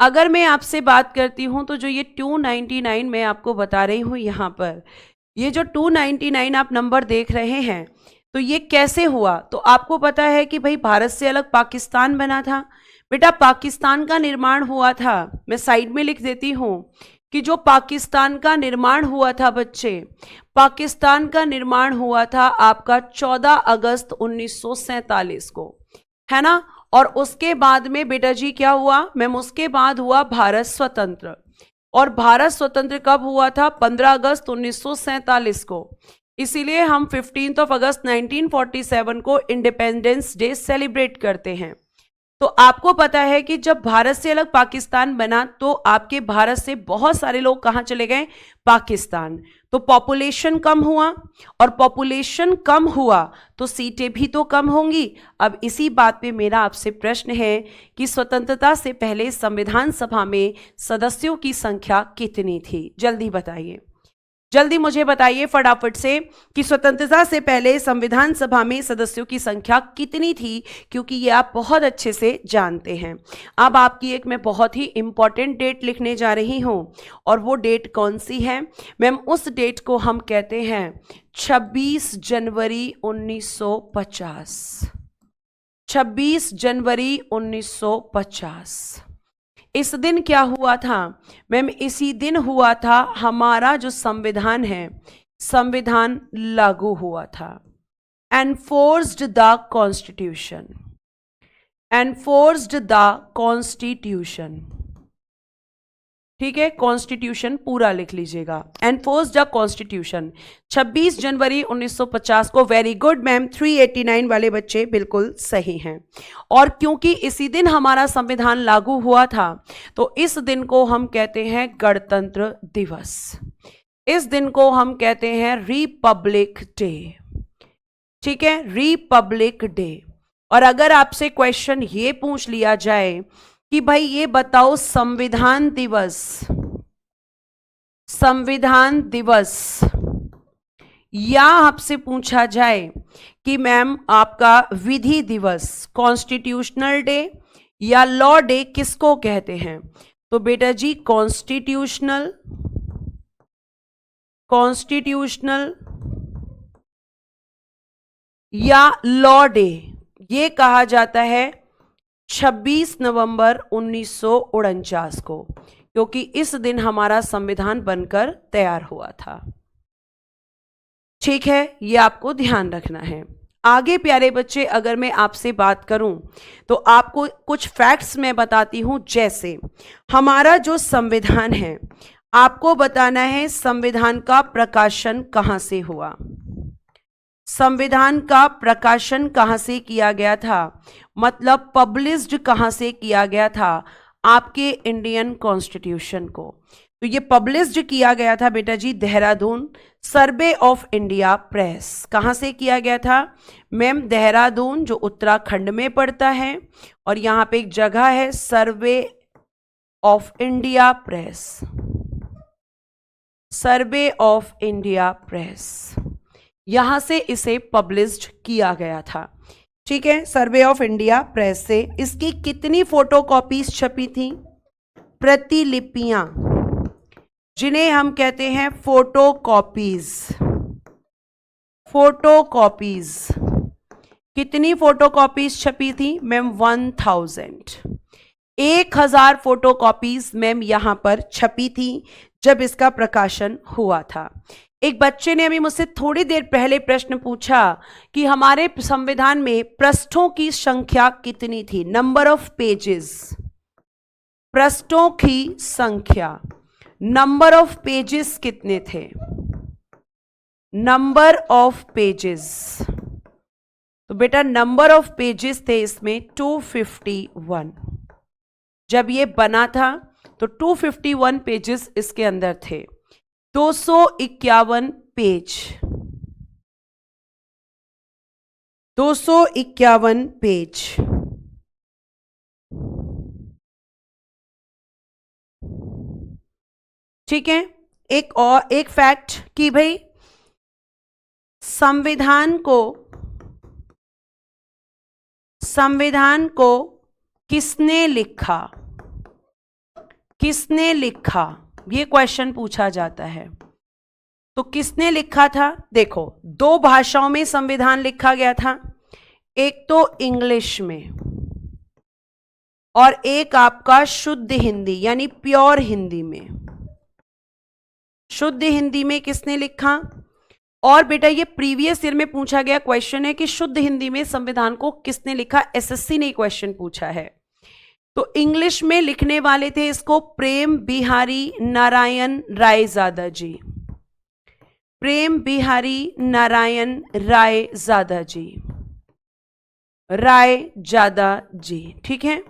अगर मैं आपसे बात करती हूं तो जो ये 299 मैं आपको बता रही हूं यहां पर, ये जो 299 आप नंबर देख रहे हैं, तो ये कैसे हुआ? तो आपको पता है कि भाई भारत से अलग पाकिस्तान बना था। बेटा पाकिस्तान का निर्माण हुआ था, मैं साइड में लिख देती हूं कि जो पाकिस्तान का निर्माण हुआ था बच्चे, पाकिस्तान का निर्माण हुआ था आपका 14 अगस्त 1947 को, है ना। और उसके बाद में बेटा जी क्या हुआ मैम? उसके बाद हुआ भारत स्वतंत्र। और भारत स्वतंत्र कब हुआ था? 15 अगस्त 1947 को। इसीलिए हम 15 अगस्त 1947 को इंडिपेंडेंस डे सेलिब्रेट करते हैं। तो आपको पता है कि जब भारत से अलग पाकिस्तान बना तो आपके भारत से बहुत सारे लोग कहां चले गए? पाकिस्तान। तो पॉपुलेशन कम हुआ, और पॉपुलेशन कम हुआ तो सीटें भी तो कम होंगी। अब इसी बात पे मेरा आपसे प्रश्न है कि स्वतंत्रता से पहले संविधान सभा में सदस्यों की संख्या कितनी थी? जल्दी बताइए, जल्दी मुझे बताइए फटाफट से कि स्वतंत्रता से पहले संविधान सभा में सदस्यों की संख्या कितनी थी, क्योंकि ये आप बहुत अच्छे से जानते हैं। अब आपकी एक मैं बहुत ही इंपॉर्टेंट डेट लिखने जा रही हूं, और वो डेट कौन सी है मैम? उस डेट को हम कहते हैं 26 जनवरी 1950, 26 जनवरी 1950। इस दिन क्या हुआ था मैम? इसी दिन हुआ था हमारा जो संविधान है, संविधान लागू हुआ था। Enforced the constitution, enforced the constitution, ठीक है। कॉन्स्टिट्यूशन पूरा लिख लीजिएगा, एनफोर्स्ड द कॉन्स्टिट्यूशन 26 जनवरी 1950 को। वेरी गुड मैम, 389 वाले बच्चे बिल्कुल सही हैं। और क्योंकि इसी दिन हमारा संविधान लागू हुआ था तो इस दिन को हम कहते हैं गणतंत्र दिवस, इस दिन को हम कहते हैं रिपब्लिक डे, ठीक है, रिपब्लिक डे। और अगर आपसे क्वेश्चन ये पूछ लिया जाए कि भाई ये बताओ संविधान दिवस, संविधान दिवस, या आपसे पूछा जाए कि मैम आपका विधि दिवस, कॉन्स्टिट्यूशनल डे या लॉ डे किसको कहते हैं? तो बेटा जी कॉन्स्टिट्यूशनल, कॉन्स्टिट्यूशनल या लॉ डे ये कहा जाता है 26 नवंबर 1949 को, क्योंकि इस दिन हमारा संविधान बनकर तैयार हुआ था, ठीक है। ये आपको ध्यान रखना है। आगे प्यारे बच्चे अगर मैं आपसे बात करूं तो आपको कुछ फैक्ट्स मैं बताती हूं। जैसे हमारा जो संविधान है, आपको बताना है संविधान का प्रकाशन कहां से हुआ, संविधान का प्रकाशन कहां से किया गया था, मतलब पब्लिश्ड कहां से किया गया था आपके इंडियन कॉन्स्टिट्यूशन को। तो ये पब्लिश्ड किया गया था बेटा जी Dehradun, survey of India press. कहां से किया गया था मैम? देहरादून, जो उत्तराखंड में पड़ता है, और यहाँ पे एक जगह है सर्वे of India press, survey of India press, यहां से इसे पब्लिश्ड किया गया था। ठीक है, सर्वे ऑफ इंडिया प्रेस से इसकी कितनी फोटोकॉपीज छपी थी? प्रतिलिपियां, जिन्हें हम कहते हैं फोटोकॉपीज। फोटोकॉपीज, कितनी फोटोकॉपीज छपी थी मैम? 1000। 1000 फोटोकॉपीज मैम यहां पर छपी थी जब इसका प्रकाशन हुआ था। एक बच्चे ने अभी मुझसे थोड़ी देर पहले प्रश्न पूछा कि हमारे संविधान में पृष्ठों की संख्या कितनी थी? नंबर ऑफ पेजेस, पृष्ठों की संख्या, नंबर ऑफ पेजेस कितने थे? नंबर ऑफ पेजेस, तो बेटा नंबर ऑफ पेजेस थे इसमें 251। जब ये बना था तो 251 पेजेस इसके अंदर थे। 251 पेज, 251 पेज। ठीक है, एक और एक फैक्ट कि भाई संविधान को किसने लिखा? किसने लिखा, ये क्वेश्चन पूछा जाता है। तो किसने लिखा था? देखो, 2 भाषाओं में संविधान लिखा गया था, एक तो इंग्लिश में और एक आपका शुद्ध हिंदी यानी प्योर हिंदी में। शुद्ध हिंदी में किसने लिखा? और बेटा ये प्रीवियस ईयर में पूछा गया क्वेश्चन है कि शुद्ध हिंदी में संविधान को किसने लिखा, एसएससी ने क्वेश्चन पूछा है। तो इंग्लिश में लिखने वाले थे इसको प्रेम बिहारी नारायण रायजादा जी, प्रेम बिहारी नारायण रायजादा जी, रायजादा जी। ठीक है,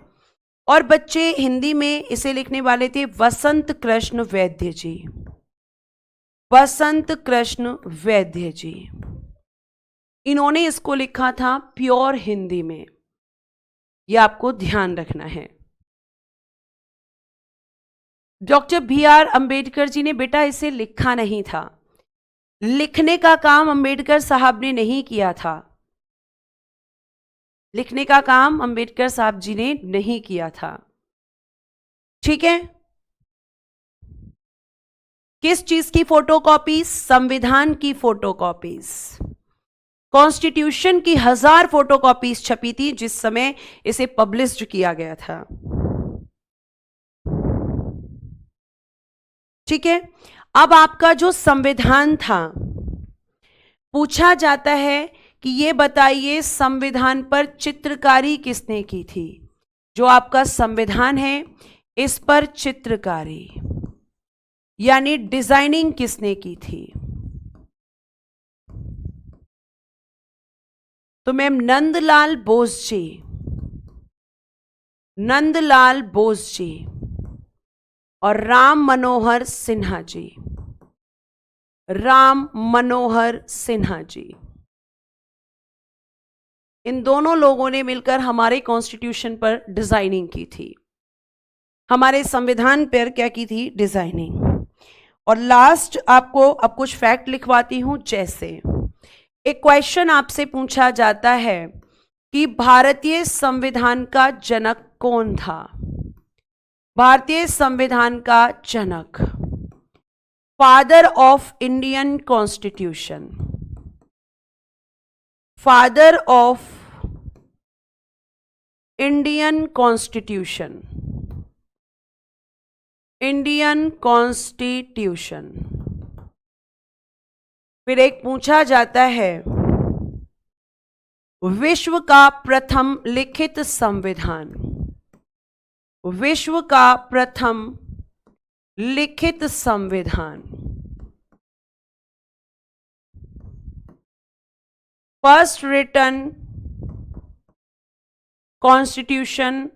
और बच्चे हिंदी में इसे लिखने वाले थे वसंत कृष्ण वैद्य जी, वसंत कृष्ण वैद्य जी। इन्होंने इसको लिखा था प्योर हिंदी में, यह आपको ध्यान रखना है। डॉक्टर BR अंबेडकर जी ने बेटा इसे लिखा नहीं था, लिखने का काम अंबेडकर साहब ने नहीं किया था, लिखने का काम अंबेडकर साहब जी ने नहीं किया था। ठीक है, किस चीज की फोटोकॉपीज? संविधान की फोटोकॉपीज। कॉन्स्टिट्यूशन की 1000 फोटोकॉपीज छपी थी जिस समय इसे पब्लिश्ड किया गया था। ठीक है, अब आपका जो संविधान था, पूछा जाता है कि ये बताइए संविधान पर चित्रकारी किसने की थी? जो आपका संविधान है इस पर चित्रकारी यानी डिजाइनिंग किसने की थी? तो मैम नंदलाल बोस जी, नंदलाल बोस जी और राम मनोहर सिन्हा जी, राम मनोहर सिन्हा जी। इन दोनों लोगों ने मिलकर हमारे कॉन्स्टिट्यूशन पर डिजाइनिंग की थी, हमारे संविधान पर क्या की थी? डिजाइनिंग। और लास्ट आपको अब कुछ फैक्ट लिखवाती हूं। जैसे एक क्वेश्चन आपसे पूछा जाता है कि भारतीय संविधान का जनक कौन था? भारतीय संविधान का जनक, father of Indian constitution, father of Indian constitution, Indian constitution. फिर एक पूछा जाता है विश्व का प्रथम लिखित संविधान, विश्व का प्रथम लिखित संविधान, first written constitution,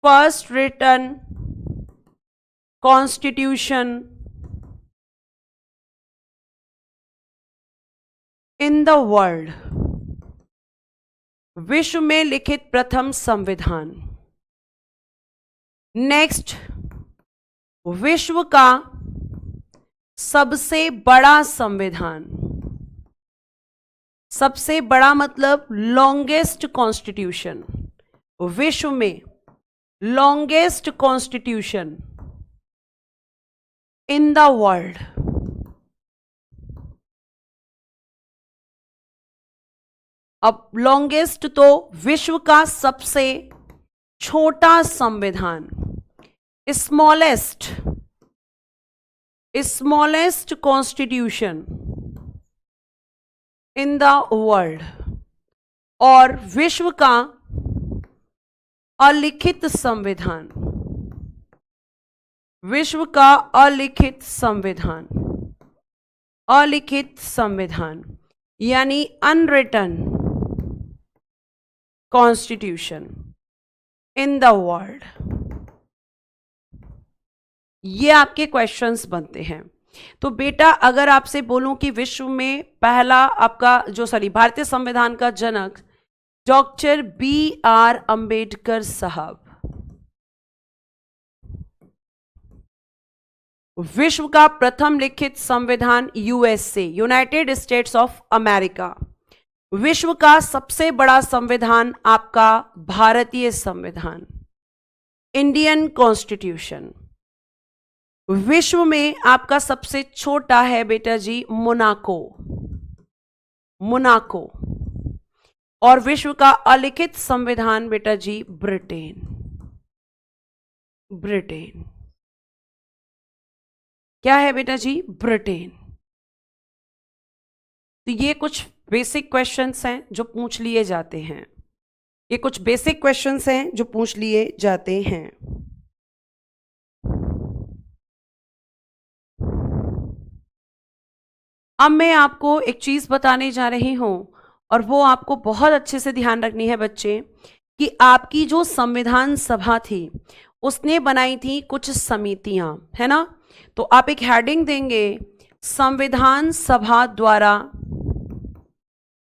first written constitution in the world. विश्व में लिखित प्रथम संविधान। नेक्स्ट, विश्व का सबसे बड़ा संविधान। सबसे बड़ा मतलब लॉन्गेस्ट कॉन्स्टिट्यूशन। विश्व में longest constitution in the world. अब लॉन्गेस्ट तो विश्व का सबसे छोटा संविधान, smallest constitution in the world, और विश्व का अलिखित संविधान, विश्व का अलिखित संविधान, अलिखित संविधान यानी unwritten constitution in the world. ये आपके क्वेश्चंस बनते हैं। तो बेटा अगर आपसे बोलूं कि विश्व में पहला आपका भारतीय संविधान का जनक डॉक्टर B.R. अंबेडकर साहब, विश्व का प्रथम लिखित संविधान USA, United states of America, विश्व का सबसे बड़ा संविधान आपका भारतीय संविधान, इंडियन कॉन्स्टिट्यूशन, विश्व में आपका सबसे छोटा है बेटा जी मोनाको, और विश्व का अलिखित संविधान बेटा जी ब्रिटेन। क्या है बेटा जी? ब्रिटेन। तो ये कुछ बेसिक क्वेश्चंस हैं जो पूछ लिए जाते हैं, ये कुछ बेसिक क्वेश्चंस हैं जो पूछ लिए जाते हैं। अब मैं आपको एक चीज बताने जा रही हूं और वो आपको बहुत अच्छे से ध्यान रखनी है बच्चे, कि आपकी जो संविधान सभा थी उसने बनाई थी कुछ समितियां, है ना। तो आप एक हेडिंग देंगे, संविधान सभा द्वारा,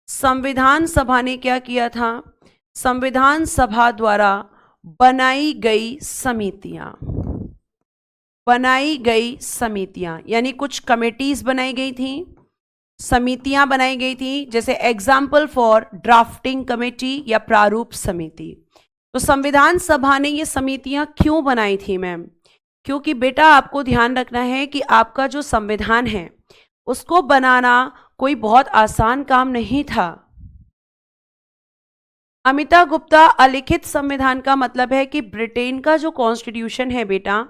संविधान सभा ने क्या किया था, संविधान सभा द्वारा बनाई गई समितियां, बनाई गई समितियां यानी कुछ कमेटीज बनाई गई थी, समितियां बनाई गई थी, जैसे एग्जाम्पल फॉर ड्राफ्टिंग कमेटी या प्रारूप समिति। तो संविधान सभा ने ये समितियां क्यों बनाई थी मैम? क्योंकि बेटा आपको ध्यान रखना है कि आपका जो संविधान है उसको बनाना कोई बहुत आसान काम नहीं था। अमिता गुप्ता, अलिखित संविधान का मतलब है कि ब्रिटेन का जो कॉन्स्टिट्यूशन है बेटा,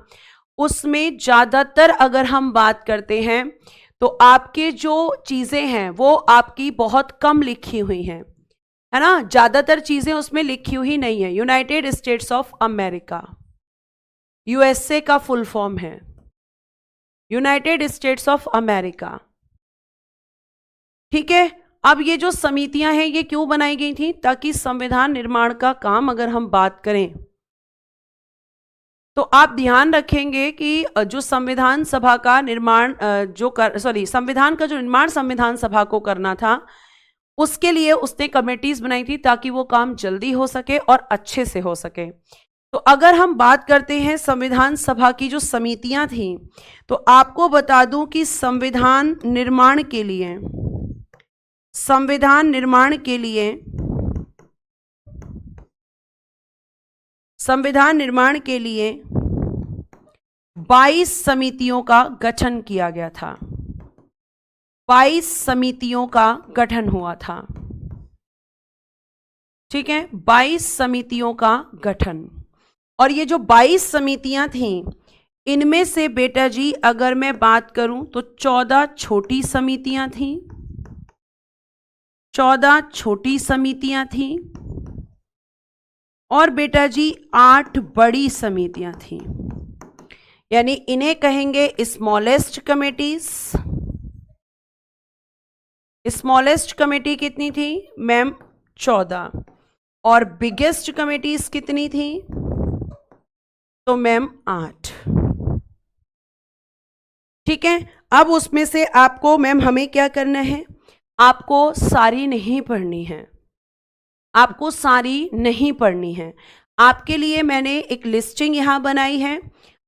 उसमें ज्यादातर अगर हम बात करते हैं तो आपके जो चीजें हैं वो आपकी बहुत कम लिखी हुई हैं, है ना, ज्यादातर चीजें उसमें लिखी हुई नहीं है। United states of America, USA का फुल फॉर्म है यूनाइटेड स्टेट्स ऑफ अमेरिका, ठीक है। अब ये जो समितियां हैं ये क्यों बनाई गई थी? ताकि संविधान निर्माण का काम अगर हम बात करें तो आप ध्यान रखेंगे कि जो संविधान सभा का निर्माण संविधान का जो निर्माण संविधान सभा को करना था उसके लिए उसने कमेटीज बनाई थी ताकि वो काम जल्दी हो सके और अच्छे से हो सके। तो अगर हम बात करते हैं संविधान सभा की जो समितियां थी, तो आपको बता दूं कि संविधान निर्माण के लिए 22 समितियों का गठन किया गया था, 22 समितियों का गठन हुआ था, ठीक है, 22 समितियों का गठन। और ये जो 22 समितियां थीं, इनमें से बेटा जी अगर मैं बात करूं तो 14 छोटी समितियां थीं, 14 छोटी समितियां थीं, और बेटा जी 8 बड़ी समितियां थीं, यानी इन्हें कहेंगे स्मॉलेस्ट कमेटीज। स्मॉलेस्ट कमेटी कितनी थी मैम? 14। और बिगेस्ट कमेटीज कितनी थी? तो मैम 8, ठीक है। अब उसमें से आपको मैम हमें क्या करना है, आपको सारी नहीं पढ़नी है, आपको सारी नहीं पढ़नी है। आपके लिए मैंने एक लिस्टिंग यहाँ बनाई है।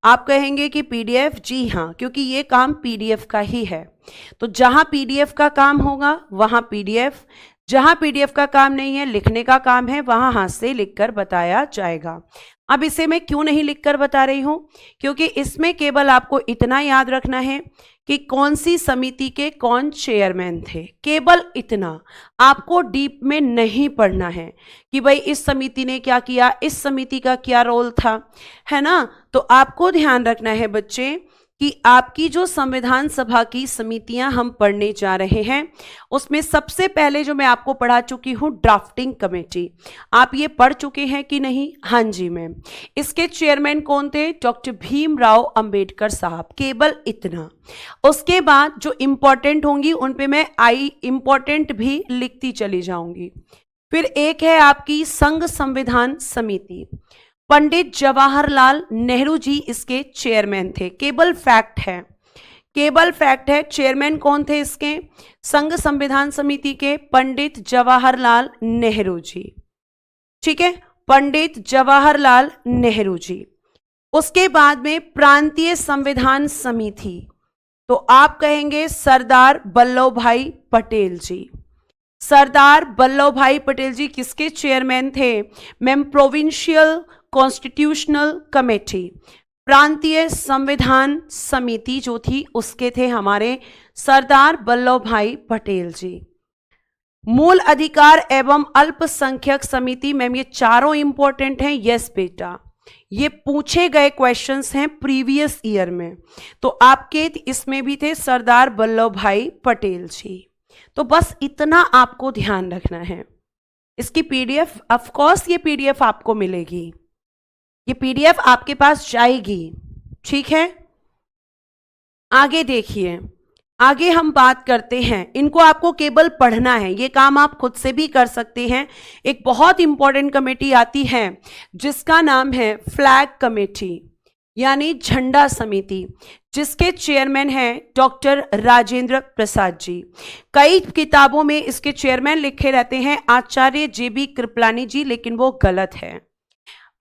आप कहेंगे कि पीडीएफ, जी हाँ, क्योंकि ये काम पीडीएफ का ही है। तो जहाँ पीडीएफ का काम होगा वहाँ पीडीएफ, जहाँ पीडीएफ का काम नहीं है, लिखने का काम है, वहाँ हाथ से लिखकर बताया जाएगा। अब इसे मैं क्यों नहीं लिखकर बता रही हूँ, क्योंकि इसमें केवल आपको इतना याद रखना है कि कौन सी समिति के कौन चेयरमैन थे, केवल इतना। आपको डीप में नहीं पढ़ना है कि भाई इस समिति ने क्या किया, इस समिति का क्या रोल था, है ना। तो आपको ध्यान रखना है बच्चे कि आपकी जो संविधान सभा की समितियां हम पढ़ने जा रहे हैं, उसमें सबसे पहले जो मैं आपको पढ़ा चुकी हूं ड्राफ्टिंग कमेटी। आप ये पढ़ चुके हैं कि नहीं? हाँ जी मैम। इसके चेयरमैन कौन थे? डॉक्टर भीमराव अंबेडकर साहब, केवल इतना। उसके बाद जो इंपॉर्टेंट होंगी उन पे मैं इंपॉर्टेंट भी लिखती चली जाऊंगी। फिर एक है आपकी संघ संविधान समिति, पंडित जवाहरलाल नेहरू जी इसके चेयरमैन थे, केवल फैक्ट है, केवल फैक्ट है। चेयरमैन कौन थे इसके? संघ संविधान समिति के पंडित जवाहरलाल नेहरू जी, ठीक है, पंडित जवाहरलाल नेहरू जी। उसके बाद में प्रांतीय संविधान समिति, तो आप कहेंगे सरदार वल्लभ भाई पटेल जी। सरदार वल्लभ भाई पटेल जी किसके चेयरमैन थे? मैम प्रोविंशियल कॉन्स्टिट्यूशनल कमेटी, प्रांतीय संविधान समिति जो थी उसके थे हमारे सरदार वल्लभ भाई पटेल जी। मूल अधिकार एवं अल्पसंख्यक समिति, मैम ये चारों इंपॉर्टेंट हैं। यस बेटा, ये पूछे गए क्वेश्चंस हैं प्रीवियस ईयर में, तो आपके इसमें भी थे सरदार वल्लभ भाई पटेल जी। तो बस इतना आपको ध्यान रखना है। इसकी पीडीएफ, ऑफ कोर्स ये पीडीएफ आपको मिलेगी, ये पीडीएफ आपके पास जाएगी, ठीक है। आगे देखिए, आगे हम बात करते हैं, इनको आपको केवल पढ़ना है, ये काम आप खुद से भी कर सकते हैं। एक बहुत इंपॉर्टेंट कमेटी आती है जिसका नाम है फ्लैग कमेटी, यानी झंडा समिति, जिसके चेयरमैन हैं डॉक्टर राजेंद्र प्रसाद जी। कई किताबों में इसके चेयरमैन लिखे रहते हैं आचार्य जेबी कृपलानी जी, लेकिन वो गलत है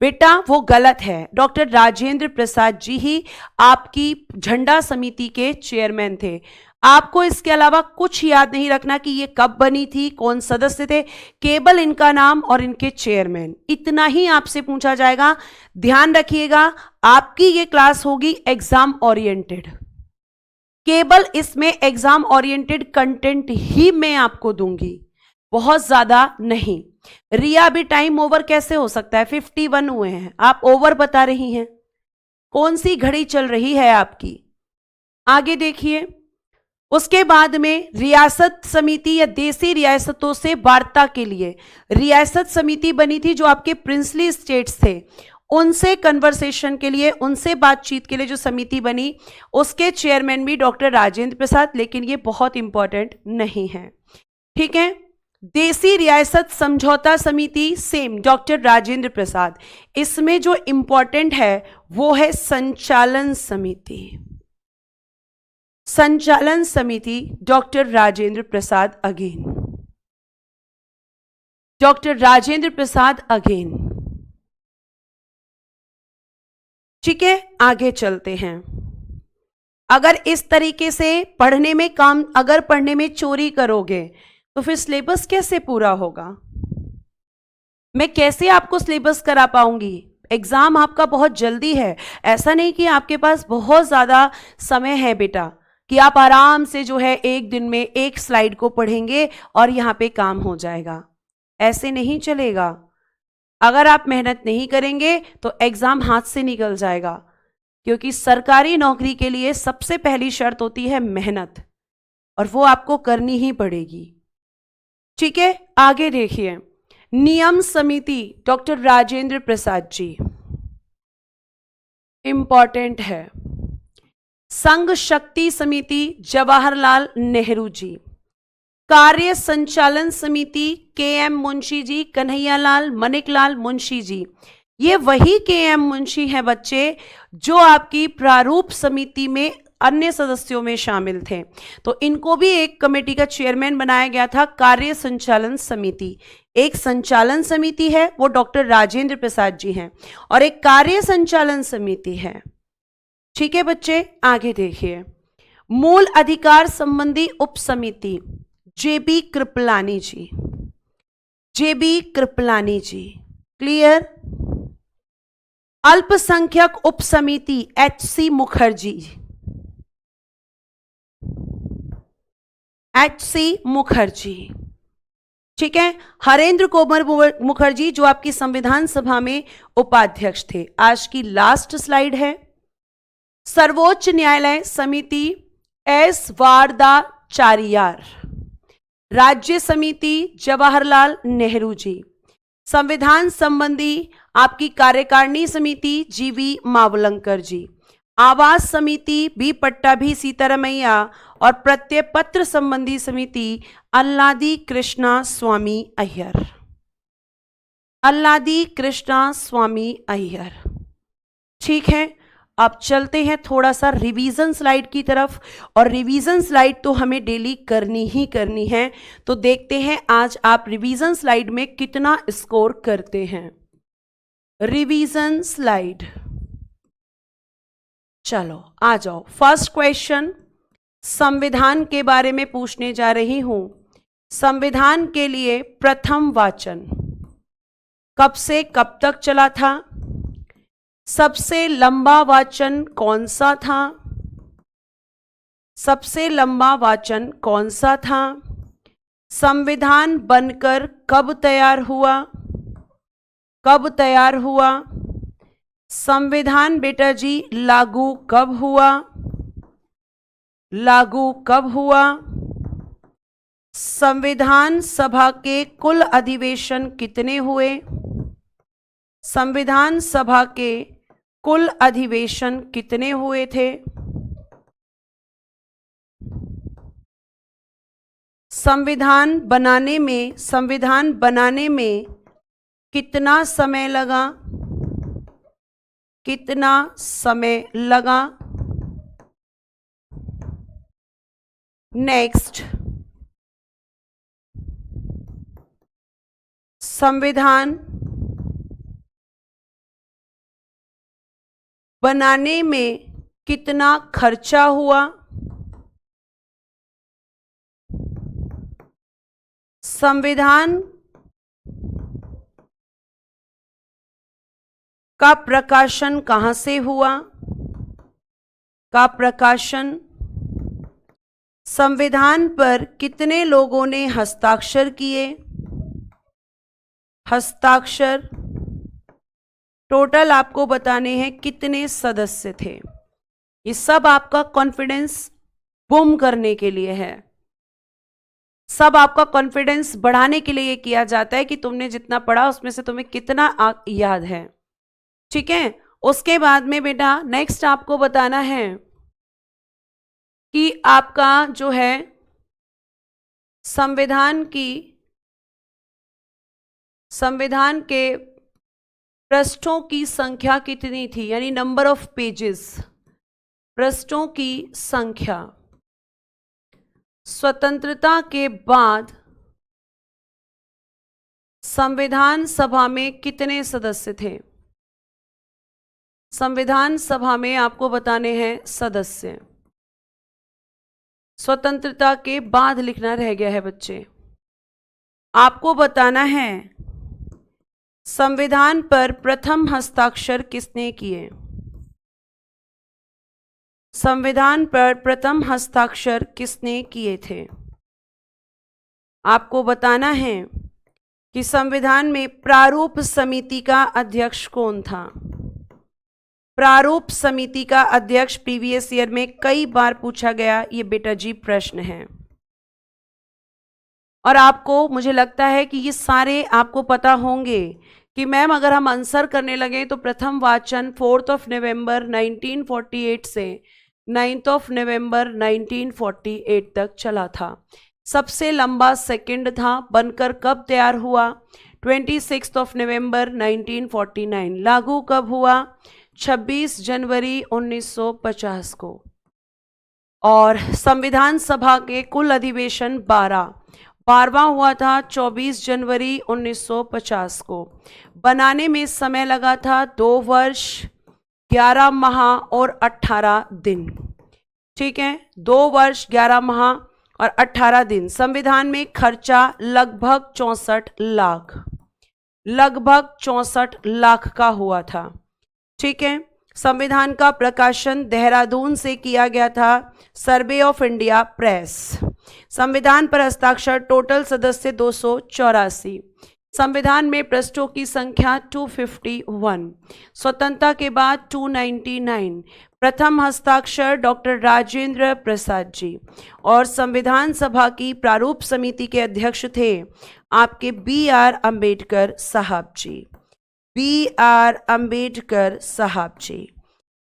बेटा, वो गलत है। डॉक्टर राजेंद्र प्रसाद जी ही आपकी झंडा समिति के चेयरमैन थे। आपको इसके अलावा कुछ याद नहीं रखना कि ये कब बनी थी, कौन सदस्य थे, केवल इनका नाम और इनके चेयरमैन, इतना ही आपसे पूछा जाएगा। ध्यान रखिएगा, आपकी ये क्लास होगी एग्जाम ओरिएंटेड, केवल इसमें एग्जाम ओरिएंटेड कंटेंट ही मैं आपको दूंगी, बहुत ज्यादा नहीं। रिया भी टाइम ओवर कैसे हो सकता है? 51 हुए हैं, आप ओवर बता रही हैं, कौन सी घड़ी चल रही है आपकी? आगे देखिए, उसके बाद में रियासत समिति या देसी रियासतों से वार्ता के लिए रियासत समिति बनी थी, जो आपके प्रिंसली स्टेट्स थे उनसे कन्वर्सेशन के लिए, उनसे बातचीत के लिए जो समिति बनी, उसके चेयरमैन भी डॉक्टर राजेंद्र प्रसाद, लेकिन ये बहुत इंपॉर्टेंट नहीं है, ठीक है। देसी रियासत समझौता समिति, सेम डॉक्टर राजेंद्र प्रसाद। इसमें जो इंपॉर्टेंट है वो है संचालन समिति, संचालन समिति doctor Rajendra Prasad again, doctor Rajendra Prasad again, ठीक है। आगे चलते हैं। अगर इस तरीके से पढ़ने में काम, अगर पढ़ने में चोरी करोगे तो फिर सिलेबस कैसे पूरा होगा? मैं कैसे आपको सिलेबस करा पाऊंगी? एग्जाम आपका बहुत जल्दी है, ऐसा नहीं कि आपके पास बहुत ज्यादा समय है बेटा कि आप आराम से जो है एक दिन में एक स्लाइड को पढ़ेंगे और यहाँ पे काम हो जाएगा, ऐसे नहीं चलेगा। अगर आप मेहनत नहीं करेंगे तो एग्जाम हाथ से निकल जाएगा, क्योंकि सरकारी नौकरी के लिए सबसे पहली शर्त होती है मेहनत, और वो आपको करनी ही पड़ेगी, ठीक है। आगे देखिए, नियम समिति डॉक्टर राजेंद्र प्रसाद जी, इंपॉर्टेंट है। संघ शक्ति समिति जवाहरलाल नेहरू जी, कार्य संचालन समिति के.एम. मुंशी जी, कन्हैयालाल मानिकलाल मुंशी जी। ये वही के.एम. मुंशी हैं बच्चे जो आपकी प्रारूप समिति में अन्य सदस्यों में शामिल थे, तो इनको भी एक कमेटी का चेयरमैन बनाया गया था, कार्य संचालन समिति। एक संचालन समिति है, वो डॉक्टर राजेंद्र प्रसाद जी हैं, और एक कार्य संचालन समिति है। ठीक है बच्चे, आगे देखिए। मूल अधिकार संबंधी उप समिति जेबी कृपलानी जी, जेबी कृपलानी जी, क्लियर। अल्पसंख्यक उप समिति एचसी मुखर्जी, एचसी मुखर्जी, ठीक है। हरेंद्र कुमार मुखर्जी जो आपकी संविधान सभा में उपाध्यक्ष थे। आज की लास्ट स्लाइड है। सर्वोच्च न्यायालय समिति एस वारदाचार्यार, राज्य समिति जवाहरलाल नेहरू जी, संविधान संबंधी आपकी कार्यकारिणी समिति जीवी मावलंकर जी, आवास समिति बी पट्टाभी सीतारामैया, और प्रत्यय पत्र संबंधी समिति अल्लादी कृष्णा स्वामी अय्यर, अल्लादी कृष्णा स्वामी अय्यर। ठीक है, अब चलते हैं थोड़ा सा रिवीजन स्लाइड की तरफ, और रिवीजन स्लाइड तो हमें डेली करनी ही करनी है। तो देखते हैं आज आप रिवीजन स्लाइड में कितना स्कोर करते हैं। रिवीजन स्लाइड, चलो आ जाओ। फर्स्ट क्वेश्चन संविधान के बारे में पूछने जा रही हूं। संविधान के लिए प्रथम वाचन कब से कब तक चला था? सबसे लंबा वाचन कौन सा था? सबसे लंबा वाचन कौन सा था? संविधान बनकर कब तैयार हुआ? कब तैयार हुआ? संविधान बेटा जी लागू कब हुआ? लागू कब हुआ? संविधान सभा के कुल अधिवेशन कितने हुए? संविधान सभा के कुल अधिवेशन कितने हुए थे? संविधान बनाने में कितना समय लगा? कितना समय लगा? नेक्स्ट, संविधान बनाने में कितना खर्चा हुआ? संविधान का प्रकाशन कहां से हुआ? का प्रकाशन। संविधान पर कितने लोगों ने हस्ताक्षर किए? हस्ताक्षर। टोटल आपको बताने हैं कितने सदस्य थे। ये सब आपका कॉन्फिडेंस बूम करने के लिए है, सब आपका कॉन्फिडेंस बढ़ाने के लिए किया जाता है कि तुमने जितना पढ़ा उसमें से तुम्हें कितना याद है। ठीक है, उसके बाद में बेटा नेक्स्ट आपको बताना है कि आपका जो है संविधान के पृष्ठों की संख्या कितनी थी, यानी नंबर ऑफ पेजेस, पृष्ठों की संख्या। स्वतंत्रता के बाद संविधान सभा में कितने सदस्य थे? संविधान सभा में आपको बताने हैं सदस्य। स्वतंत्रता के बाद लिखना रह गया है बच्चे। आपको बताना है संविधान पर प्रथम हस्ताक्षर किसने किए? संविधान पर प्रथम हस्ताक्षर किसने किए थे? आपको बताना है कि संविधान में प्रारूप समिति का अध्यक्ष कौन था? प्रारूप समिति का अध्यक्ष प्रीवियस ईयर में कई बार पूछा गया ये बेटा जी प्रश्न है, और आपको मुझे लगता है कि ये सारे आपको पता होंगे कि मैम अगर हम आंसर करने लगे तो प्रथम वाचन 4 नवंबर 1948 से 9 नवंबर 1948 तक चला था। सबसे लंबा सेकंड था। बनकर कब तैयार हुआ? 26 नवंबर 1949। लागू कब हुआ? 26 जनवरी 1950 को। और संविधान सभा के कुल अधिवेशन 12, 12वां हुआ था 24 जनवरी 1950 को। बनाने में समय लगा था 2 वर्ष 11 माह और 18 दिन। ठीक है, 2 वर्ष 11 माह और 18 दिन। संविधान में खर्चा लगभग 64 लाख का हुआ था। ठीक है, संविधान का प्रकाशन देहरादून से किया गया था, सर्वे ऑफ इंडिया प्रेस। संविधान पर हस्ताक्षर टोटल सदस्य 284। संविधान में पृष्ठों की संख्या 251। स्वतंत्रता के बाद 299। प्रथम हस्ताक्षर डॉक्टर राजेंद्र प्रसाद जी। और संविधान सभा की प्रारूप समिति के अध्यक्ष थे आपके BR अम्बेडकर साहब जी। BR अम्बेडकर साहब जी।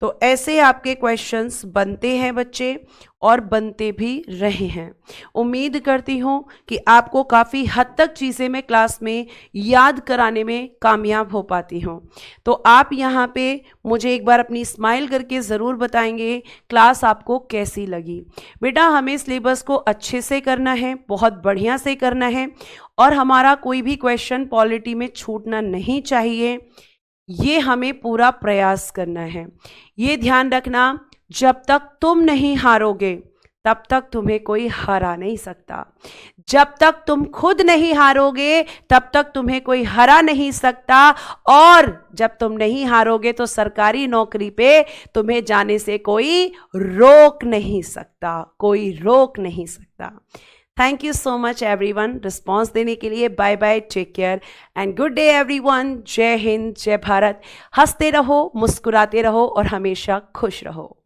तो ऐसे आपके क्वेश्चंस बनते हैं बच्चे, और बनते भी रहे हैं। उम्मीद करती हूँ कि आपको काफ़ी हद तक चीज़ें मैं क्लास में याद कराने में कामयाब हो पाती हूँ। तो आप यहाँ पे मुझे एक बार अपनी स्माइल करके ज़रूर बताएंगे क्लास आपको कैसी लगी। बेटा, हमें सिलेबस को अच्छे से करना है, बहुत बढ़िया से करना है, और हमारा कोई भी क्वेश्चन पॉलिटी में छूटना नहीं चाहिए। ये हमें पूरा प्रयास करना है। ये ध्यान रखना, जब तक तुम नहीं हारोगे तब तक तुम्हें कोई हरा नहीं सकता। जब तक तुम खुद नहीं हारोगे तब तक तुम्हें कोई हरा नहीं सकता। और जब तुम नहीं हारोगे तो सरकारी नौकरी पे तुम्हें जाने से कोई रोक नहीं सकता, कोई रोक नहीं सकता। Thank you so much everyone response देने के लिए। Bye bye, take care and good day everyone. जय हिंद, जय भारत। हंसते रहो, मुस्कुराते रहो और हमेशा खुश रहो।